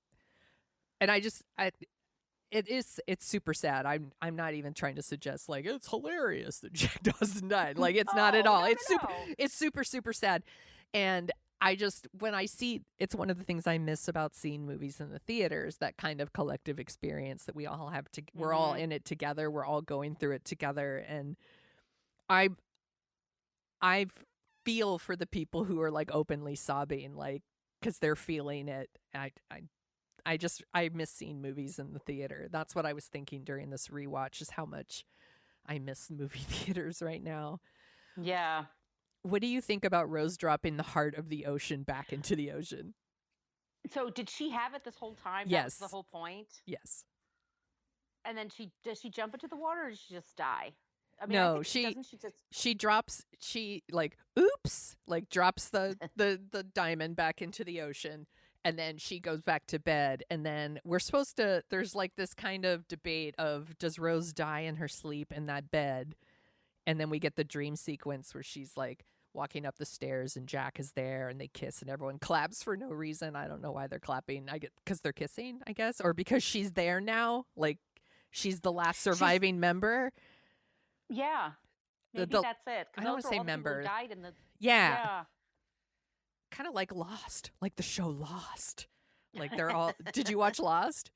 and it's super sad. I'm not even trying to suggest it's hilarious that Jack Dawson died. It's not at all. It's super, super sad. And when I see, it's one of the things I miss about seeing movies in the theaters, that kind of collective experience that we all have we're all in it together. We're all going through it together. And I feel for the people who are openly sobbing, cause they're feeling it. I miss seeing movies in the theater. That's what I was thinking during this rewatch, is how much I miss movie theaters right now. Yeah. What do you think about Rose dropping the heart of the ocean back into the ocean? So did she have it this whole time? Yes. That was the whole point? Yes. And then does she jump into the water, or does she just die? I mean, no, she drops, oops, drops the diamond back into the ocean, and then she goes back to bed. And then there's this kind of debate of, does Rose die in her sleep in that bed? And then we get the dream sequence where she's walking up the stairs and Jack is there and they kiss and everyone claps for no reason. I don't know why they're clapping. Because they're kissing, I guess, or because she's there now. She's the last surviving member. Yeah. Maybe that's it. I don't want to say member. Died in the... Yeah. Kind of like Lost, like the show Lost. They're all... Did you watch Lost?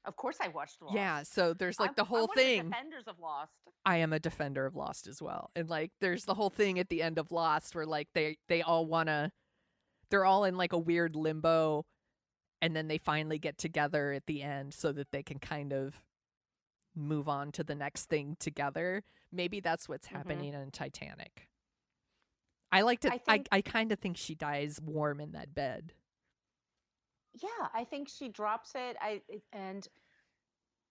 Of course I watched Lost. Yeah, so there's the whole thing. I'm one of the defenders of Lost. I am a defender of Lost as well. And there's the whole thing at the end of Lost where they all wanna, they're all in a weird limbo, and then they finally get together at the end so that they can kind of move on to the next thing together. Maybe that's what's happening in Titanic. I liked it. I kind of think she dies warm in that bed. Yeah, I think she drops it. And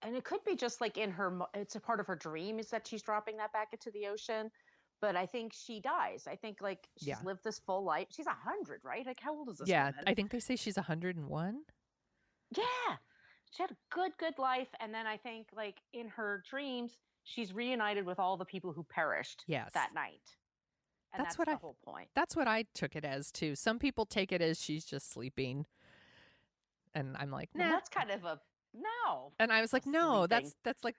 it could be just in her. It's a part of her dream is that she's dropping that back into the ocean. But I think she dies. I think like she's Yeah. lived this full life. She's 100, right? Like how old is this Yeah, woman? I think they say she's 101. Yeah. She had a good life. And then I think like in her dreams, she's reunited with all the people who perished Yes. that night. And That's that's what the whole point. That's what I took it as too. Some people take it as she's just sleeping. And I'm like, Well, nah. that's kind of a no. And I was like, no, Sleeping. that's like,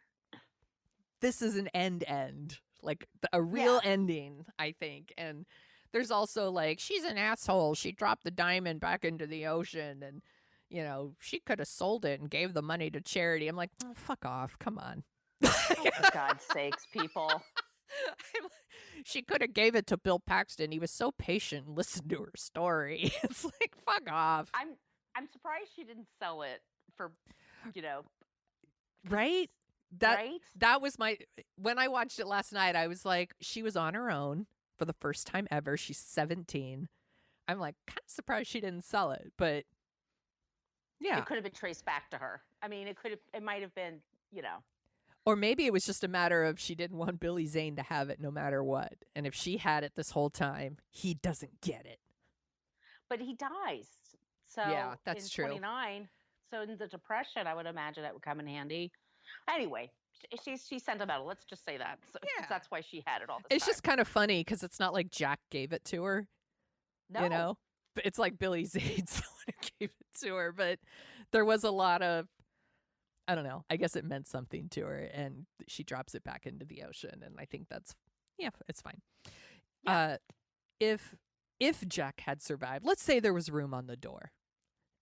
this is an end. Like a real ending, I think. And there's also like, she's an asshole. She dropped the diamond back into the ocean and, you know, she could have sold it and gave the money to charity. I'm like, oh, fuck off. Come on. Oh, for God's sakes, people. She could have gave it to Bill Paxton. He was so patient and listened to her story. It's like, fuck off. I'm surprised she didn't sell it for, you know. Right? Right? That was when I watched it last night, I was like, she was on her own for the first time ever. She's 17. I'm like, kind of surprised she didn't sell it, but yeah. It could have been traced back to her. I mean, it might have been, you know. Or maybe it was just a matter of she didn't want Billy Zane to have it no matter what. And if she had it this whole time, he doesn't get it. But he dies. So yeah, that's true. 29. So in the Depression, I would imagine that would come in handy. Anyway, she's sentimental. Let's just say that. So, yeah. That's why she had it all this It's time. just kind of funny because it's not like Jack gave it to her. No. You know? But it's like Billy Zane's the one who gave it to her. But there was a lot of, I don't know. I guess it meant something to her, and she drops it back into the ocean, and I think that's, yeah, it's fine. Yeah. If Jack had survived, let's say there was room on the door,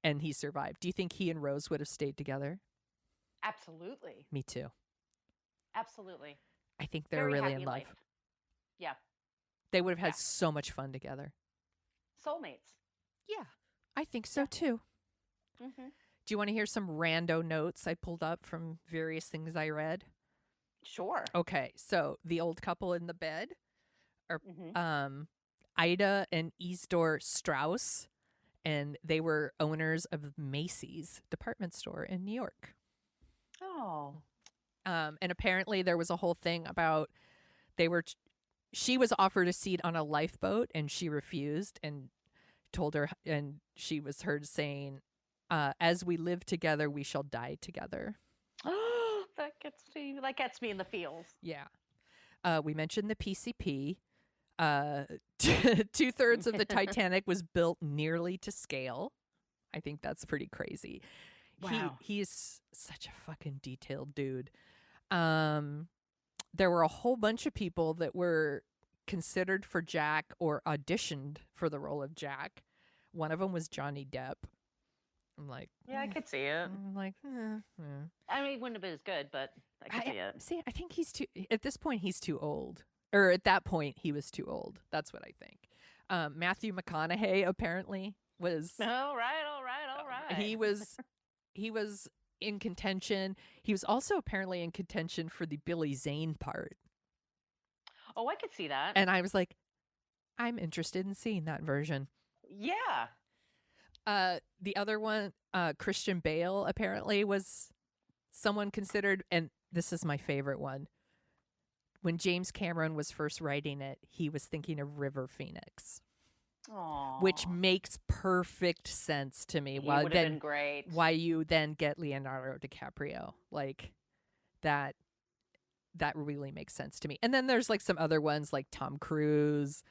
and he survived, do you think he and Rose would have stayed together? Absolutely. Me too. Absolutely. I think they're really in love. Life. Yeah. They would have had so much fun together. Soulmates. Yeah, I think so too. Mm-hmm. Do you want to hear some rando notes I pulled up from various things I read? Sure. Okay, so the old couple in the bed are Ida and Isidore Strauss, and they were owners of Macy's department store in New York. Oh. And apparently there was a whole thing about she was offered a seat on a lifeboat and she refused and told her, and she was heard saying, as we live together, we shall die together. Oh, that gets me in the feels. Yeah. We mentioned the PCP. 2/3 of the Titanic was built nearly to scale. I think that's pretty crazy. Wow. He is such a fucking detailed dude. There were a whole bunch of people that were considered for Jack or auditioned for the role of Jack. One of them was Johnny Depp. I'm like, yeah, I could see it. I'm like, I mean, it wouldn't have been as good, but I could see it. See, I think he's at this point, he's too old. Or at that point, he was too old. That's what I think. Matthew McConaughey apparently was. All right. He was in contention. He was also apparently in contention for the Billy Zane part. Oh, I could see that. And I was like, I'm interested in seeing that version. Yeah. The other one, Christian Bale, apparently was someone considered, and this is my favorite one. When James Cameron was first writing it, he was thinking of River Phoenix. Aww. Which makes perfect sense to me. He would have been great. Why you then get Leonardo DiCaprio. Like, that really makes sense to me. And then there's like some other ones like Tom Cruise,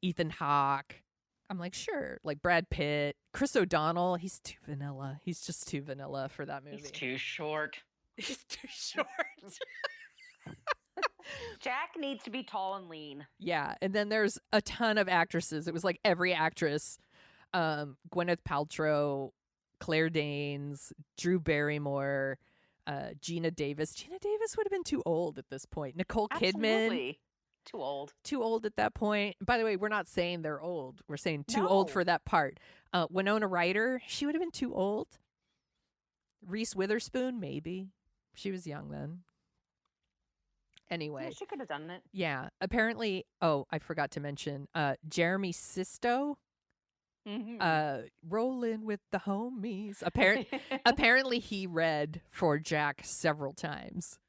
Ethan Hawke. I'm like, sure. Like Brad Pitt, Chris O'Donnell. He's too vanilla. He's just too vanilla for that movie. He's too short. He's too short. Jack needs to be tall and lean. Yeah. And then there's a ton of actresses. It was like every actress. Gwyneth Paltrow, Claire Danes, Drew Barrymore, Gina Davis. Gina Davis would have been too old at this point. Nicole Kidman. Absolutely. Too old. Too old at that point. By the way, we're not saying they're old. We're saying too old for that part. Winona Ryder, she would have been too old. Reese Witherspoon, maybe. She was young then. Anyway. Yeah, she could have done it. Yeah. Apparently, I forgot to mention, Jeremy Sisto. Mm-hmm. Rolling with the homies. Apparently he read for Jack several times.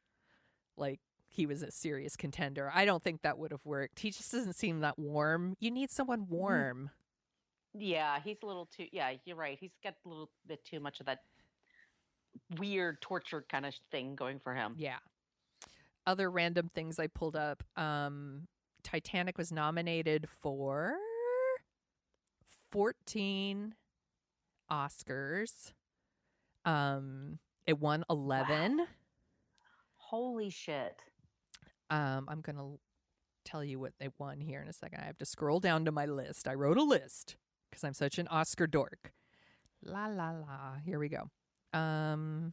Like, he was a serious contender. I don't think that would have worked. He just doesn't seem that warm. You need someone warm. Yeah, he's a little too. Yeah, you're right. He's got a little bit too much of that weird, tortured kind of thing going for him. Yeah. Other random things I pulled up. Titanic was nominated for 14 Oscars. It won 11. Wow. Holy shit. I'm going to tell you what they won here in a second. I have to scroll down to my list. I wrote a list because I'm such an Oscar dork. La la la. Here we go. I'm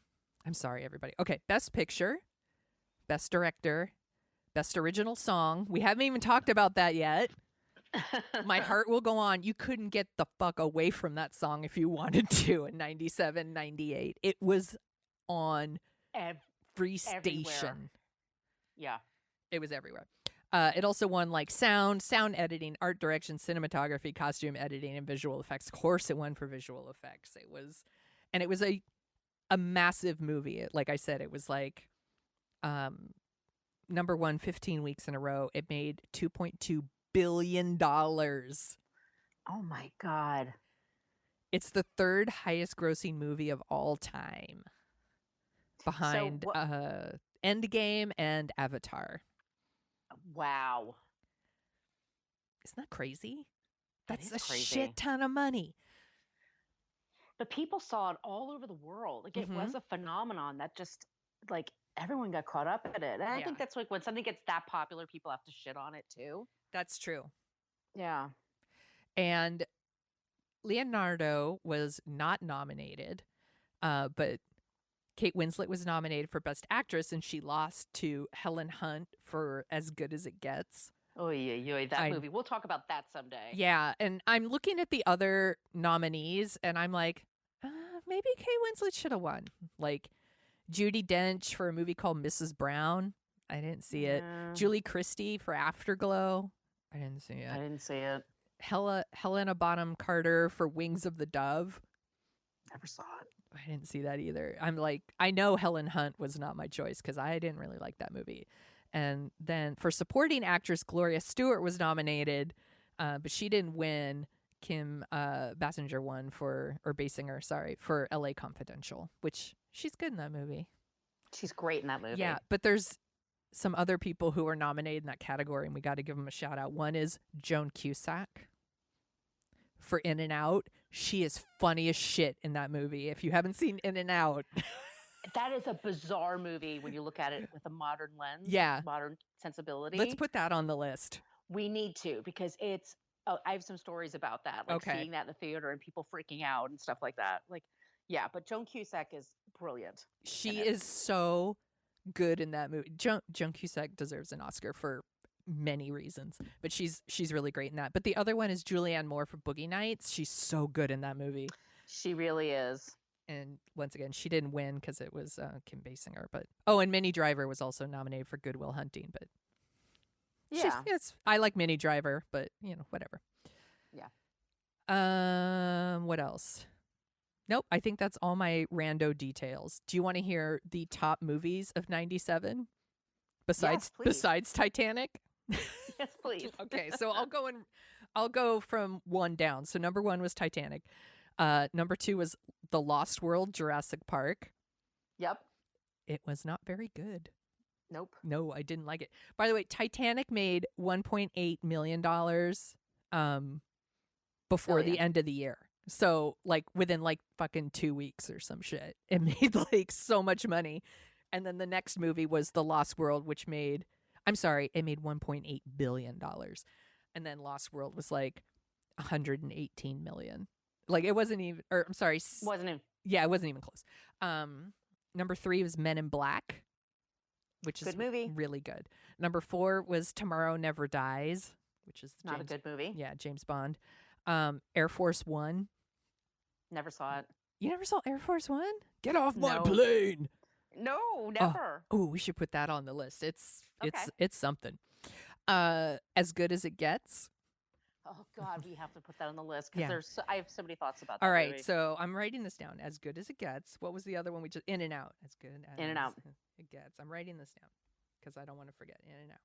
sorry, everybody. Okay, Best Picture, Best Director, Best Original Song. We haven't even talked about that yet. My Heart Will Go On. You couldn't get the fuck away from that song if you wanted to in 97, 98. It was on every station. Everywhere. Yeah. It was everywhere. It also won like sound editing, art direction, cinematography, costume editing, and visual effects. Of course, it won for visual effects. It was a massive movie. Like I said, it was like number one 15 weeks in a row. It made $2.2 billion. Oh my God. It's the third highest grossing movie of all time, behind Endgame and Avatar. Wow. Isn't that crazy? That That's is a crazy. shit ton of money. But people saw it all over the world. Like, it was a phenomenon that just, like, everyone got caught up in it. And I think that's like when something gets that popular, people have to shit on it too. That's true. Yeah. And Leonardo was not nominated, but Kate Winslet was nominated for Best Actress, and she lost to Helen Hunt for As Good as It Gets. Oh, yeah, that movie. We'll talk about that someday. Yeah, and I'm looking at the other nominees, and I'm like, maybe Kate Winslet should have won. Like, Judi Dench for a movie called Mrs. Brown. I didn't see it. Julie Christie for Afterglow. I didn't see it. I didn't see it. Helena Bonham Carter for Wings of the Dove. Never saw it. I didn't see that either. I'm like, I know Helen Hunt was not my choice because I didn't really like that movie. And then for supporting actress, Gloria Stewart was nominated, but she didn't win. Kim Basinger won for L.A. Confidential, which she's good in that movie. She's great in that movie. Yeah, but there's some other people who are nominated in that category, and we got to give them a shout out. One is Joan Cusack for In and Out. She is funny as shit in that movie. If you haven't seen In and Out. That is a bizarre movie when you look at it with a modern lens. Yeah. Modern sensibility. Let's put that on the list. We need to, because it's, I have some stories about that. Like seeing that in the theater and people freaking out and stuff like that. Like, yeah, but Joan Cusack is brilliant. She is so good in that movie. Joan Cusack deserves an Oscar for many reasons, but she's really great in that. But the other one is Julianne Moore for Boogie Nights. She's so good in that movie. She really is. And once again, she didn't win because it was Kim Basinger. But and Minnie Driver was also nominated for Good Will Hunting. But yeah, I like Minnie Driver, but whatever. Yeah. What else? Nope. I think that's all my rando details. Do you want to hear the top movies of '97 besides Titanic? Yes, please. Okay, so I'll go from one down. So number 1 was Titanic. Number 2 was The Lost World, Jurassic Park. Yep. It was not very good. Nope. No, I didn't like it. By the way, Titanic made $1.8 million before the end of the year. So within fucking 2 weeks or some shit, it made so much money. And then the next movie was The Lost World, which made $1.8 billion. And then Lost World was $118 million. It wasn't even, Wasn't even. Yeah, it wasn't even close. Number 3 was Men in Black, which is good movie. Really good. Number 4 was Tomorrow Never Dies, which is not a good movie. Yeah, James Bond. Air Force One. Never saw it. You never saw Air Force One? Get off my plane. No, never. Oh, we should put that on the list. It's something. As Good as It Gets. Oh God, we have to put that on the list because I have so many thoughts about that. All right, movie. so I'm writing this down. As Good as It Gets. What was the other one? In and Out. As good as In and Out. it gets. I'm writing this down because I don't want to forget. In and out.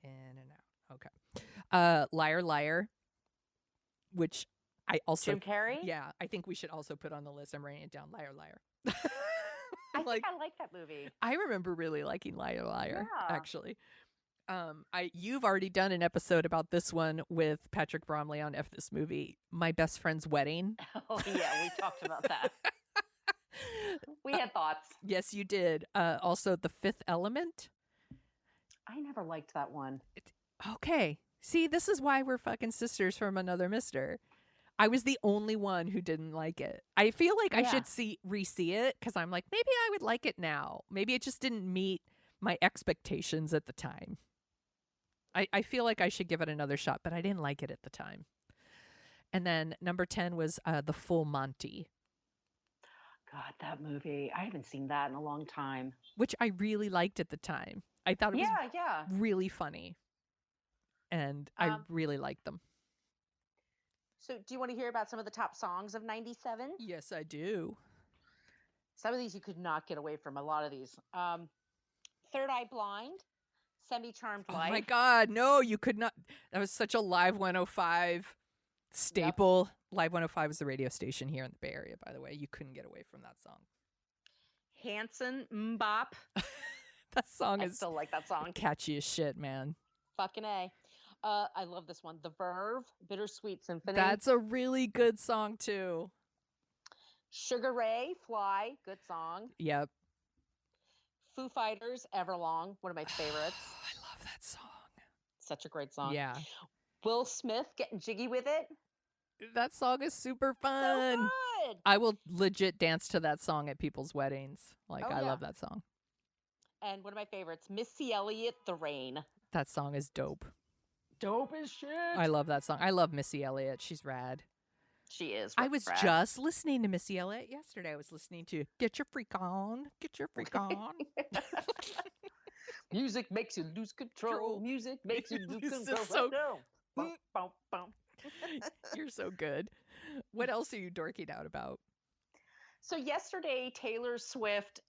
In and out. Okay. Liar, Liar, which I also... Jim Carrey? Yeah, I think we should also put on the list. I'm writing it down. Liar, Liar. I think I like that movie. I remember really liking Liar, Liar, Yeah. actually. You've already done an episode about this one with Patrick Bromley on F This Movie, My Best Friend's Wedding. Oh, yeah, we talked about that. We had thoughts. Yes, you did. Also, The Fifth Element. I never liked that one. Okay. See, this is why we're fucking sisters from another mister. I was the only one who didn't like it. I feel like I should re-see it because I'm like, maybe I would like it now. Maybe it just didn't meet my expectations at the time. I feel like I should give it another shot, but I didn't like it at the time. And then number 10 was The Full Monty. God, that movie. I haven't seen that in a long time. Which I really liked at the time. I thought it was really funny. And I really liked them. So do you want to hear about some of the top songs of 97? Yes, I do. Some of these you could not get away from, a lot of these. Third Eye Blind, Semi-Charmed Life. Oh my God, no, you could not. That was such a Live 105 staple. Yep. Live 105 is the radio station here in the Bay Area, by the way. You couldn't get away from that song. Hanson, Mbop. That song I is still like that song. Catchy as shit, man. Fucking A. I love this one. The Verve, Bittersweet Symphony. That's a really good song, too. Sugar Ray, Fly, good song. Yep. Foo Fighters, Everlong, one of my favorites. I love that song. Such a great song. Yeah. Will Smith, Getting Jiggy With It. That song is super fun. So good. I will legit dance to that song at people's weddings. I love that song. And one of my favorites, Missy Elliott, The Rain. That song is dope. Dope as shit. I love that song. I love Missy Elliott. She's rad. She is. I was just listening to Missy Elliott yesterday. I was listening to Get Your Freak On. Get Your Freak On. Music makes you lose control. Music makes you lose control. So... Bum, bum, bum. You're so good. What else are you dorking out about? So yesterday, Taylor Swift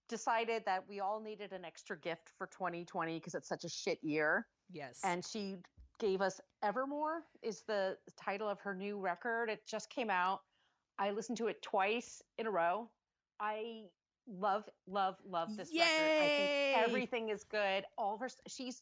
decided that we all needed an extra gift for 2020 because it's such a shit year. Yes. And she gave us Evermore is the title of her new record. It just came out. I listened to it twice in a row. I love this record. I think everything is good. All of her, she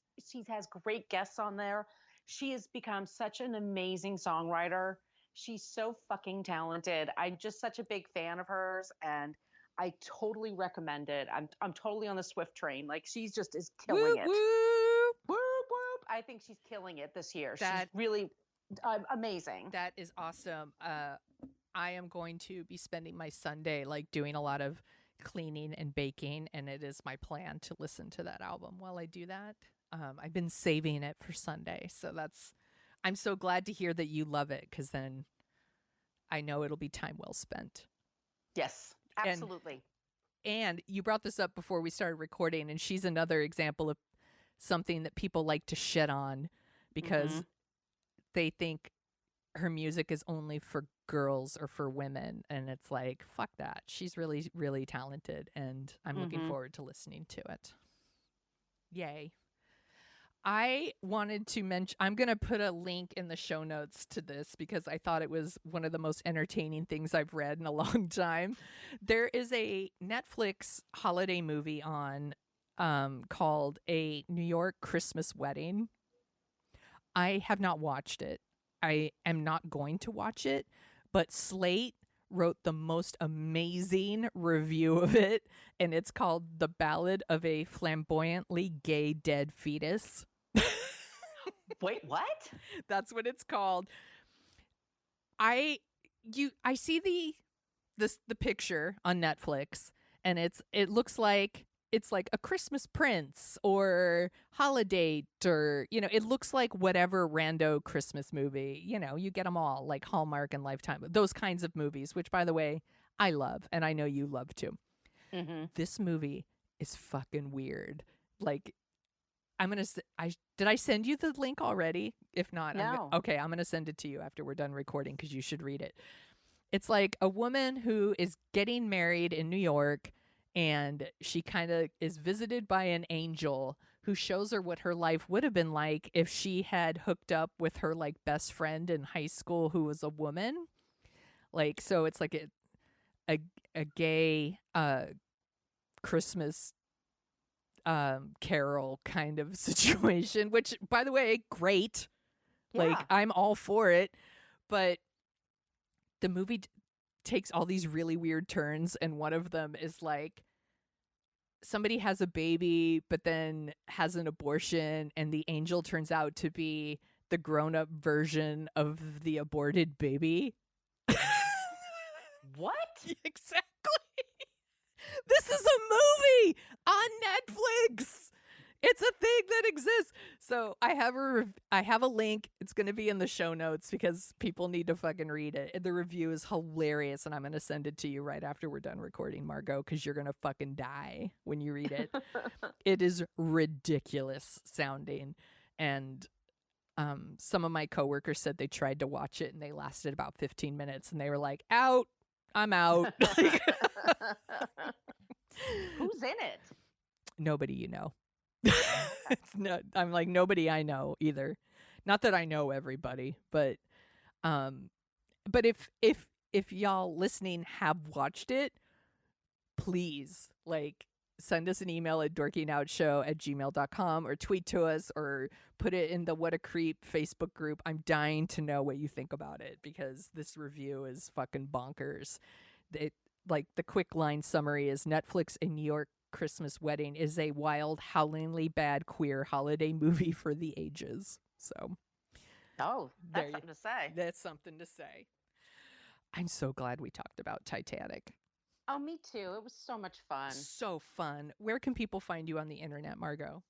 has great guests on there. She has become such an amazing songwriter. She's so fucking talented. I'm just such a big fan of hers, and I totally recommend it. I'm totally on the Swift train. Like, she's just is killing it. Whoop. Whoop, whoop. I think she's killing it this year. She's really amazing. That is awesome. I am going to be spending my Sunday doing a lot of cleaning and baking, and it is my plan to listen to that album while I do that. I've been saving it for Sunday, so I'm so glad to hear that you love it, because then I know it'll be time well spent. Yes, absolutely. And you brought this up before we started recording, and she's another example of something that people like to shit on because they think her music is only for girls or for women, and it's like, fuck that. She's really, really talented, and I'm looking forward to listening to it. Yay. I wanted to mention, I'm going to put a link in the show notes to this because I thought it was one of the most entertaining things I've read in a long time. There is a Netflix holiday movie on called A New York Christmas Wedding. I have not watched it. I am not going to watch it, but Slate wrote the most amazing review of it, and it's called The Ballad of a Flamboyantly Gay Dead Fetus. Wait, what? That's what it's called. I see the picture on Netflix, and it looks like it's like a Christmas Prince or Holiday, or it looks like whatever rando Christmas movie. You get them all, like Hallmark and Lifetime, those kinds of movies, which, by the way, I love, and I know you love too. This movie is fucking weird. Like, did I send you the link already? If not, no. I'm going to send it to you after we're done recording because you should read it. It's like a woman who is getting married in New York, and she kind of is visited by an angel who shows her what her life would have been like if she had hooked up with her like best friend in high school who was a woman. Like, so it's like a gay Christmas carol kind of situation, which, by the way, great. Like, I'm all for it. But the movie takes all these really weird turns, and one of them is like somebody has a baby but then has an abortion, and the angel turns out to be the grown-up version of the aborted baby. What? Exactly. This is a movie on Netflix. It's a thing that exists. So I have a link. It's going to be in the show notes because people need to fucking read it. The review is hilarious, and I'm going to send it to you right after we're done recording, Margo, because you're going to fucking die when you read it. It is ridiculous sounding. And some of my coworkers said they tried to watch it, and they lasted about 15 minutes, and they were like, out. I'm out. Who's in it? Nobody you know. I'm like, nobody I know either. Not that I know everybody, but if y'all listening have watched it, please like send us an email at dorkingoutshow@gmail.com or tweet to us or put it in the What a Creep Facebook group. I'm dying to know what you think about it because this review is fucking bonkers. Like the quick line summary is Netflix A New York Christmas Wedding is a wild, howlingly bad queer holiday movie for the ages. So, that's something to say. That's something to say. I'm so glad we talked about Titanic. Oh, me too. It was so much fun. So fun. Where can people find you on the internet, Margo?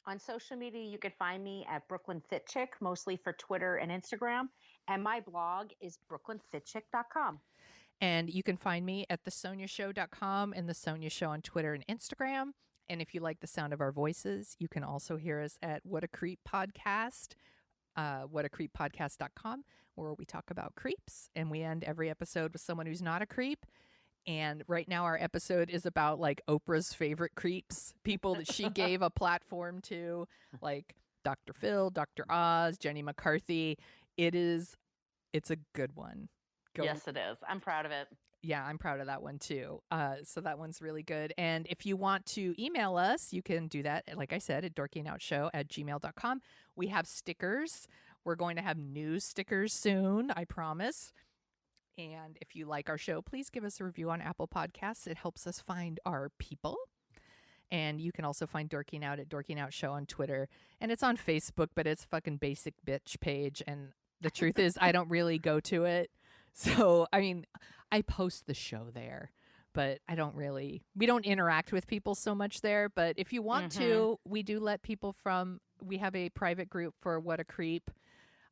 On social media, you can find me at Brooklyn Fit Chick, mostly for Twitter and Instagram. And my blog is brooklynfitchick.com. And you can find me at thesoniashow.com and The Sonia Show on Twitter and Instagram. And if you like the sound of our voices, you can also hear us at What a Creep Podcast, whatacreeppodcast.com, where we talk about creeps. And we end every episode with someone who's not a creep. And right now our episode is about like Oprah's favorite creeps, people that she gave a platform to, like Dr. Phil, Dr. Oz, Jenny McCarthy. It's a good one. Yes, it is. I'm proud of it. Yeah, I'm proud of that one too. So that one's really good. And if you want to email us, you can do that, like I said, at dorkingoutshow@gmail.com. We have stickers. We're going to have new stickers soon, I promise. And if you like our show, please give us a review on Apple Podcasts. It helps us find our people. And you can also find Dorking Out at Dorking Out Show on Twitter. And it's on Facebook, but it's a fucking basic bitch page. And the truth is, I don't really go to it. So, I mean, I post the show there, but we don't interact with people so much there. But if you want to, we do let people we have a private group for What a Creep.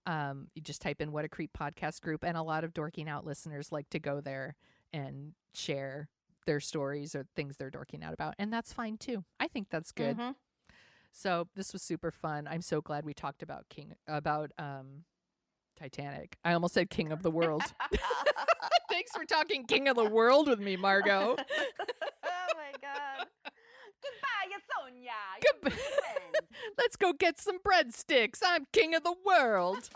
You just type in What a Creep podcast group, and a lot of Dorking Out listeners like to go there and share their stories or things they're dorking out about. And that's fine too. I think that's good. So this was super fun. I'm so glad we talked about Titanic. I almost said King of the World. Thanks for talking King of the World with me, Margo. Oh my God. Goodbye, Sonia. Goodbye. Let's go get some breadsticks. I'm King of the World.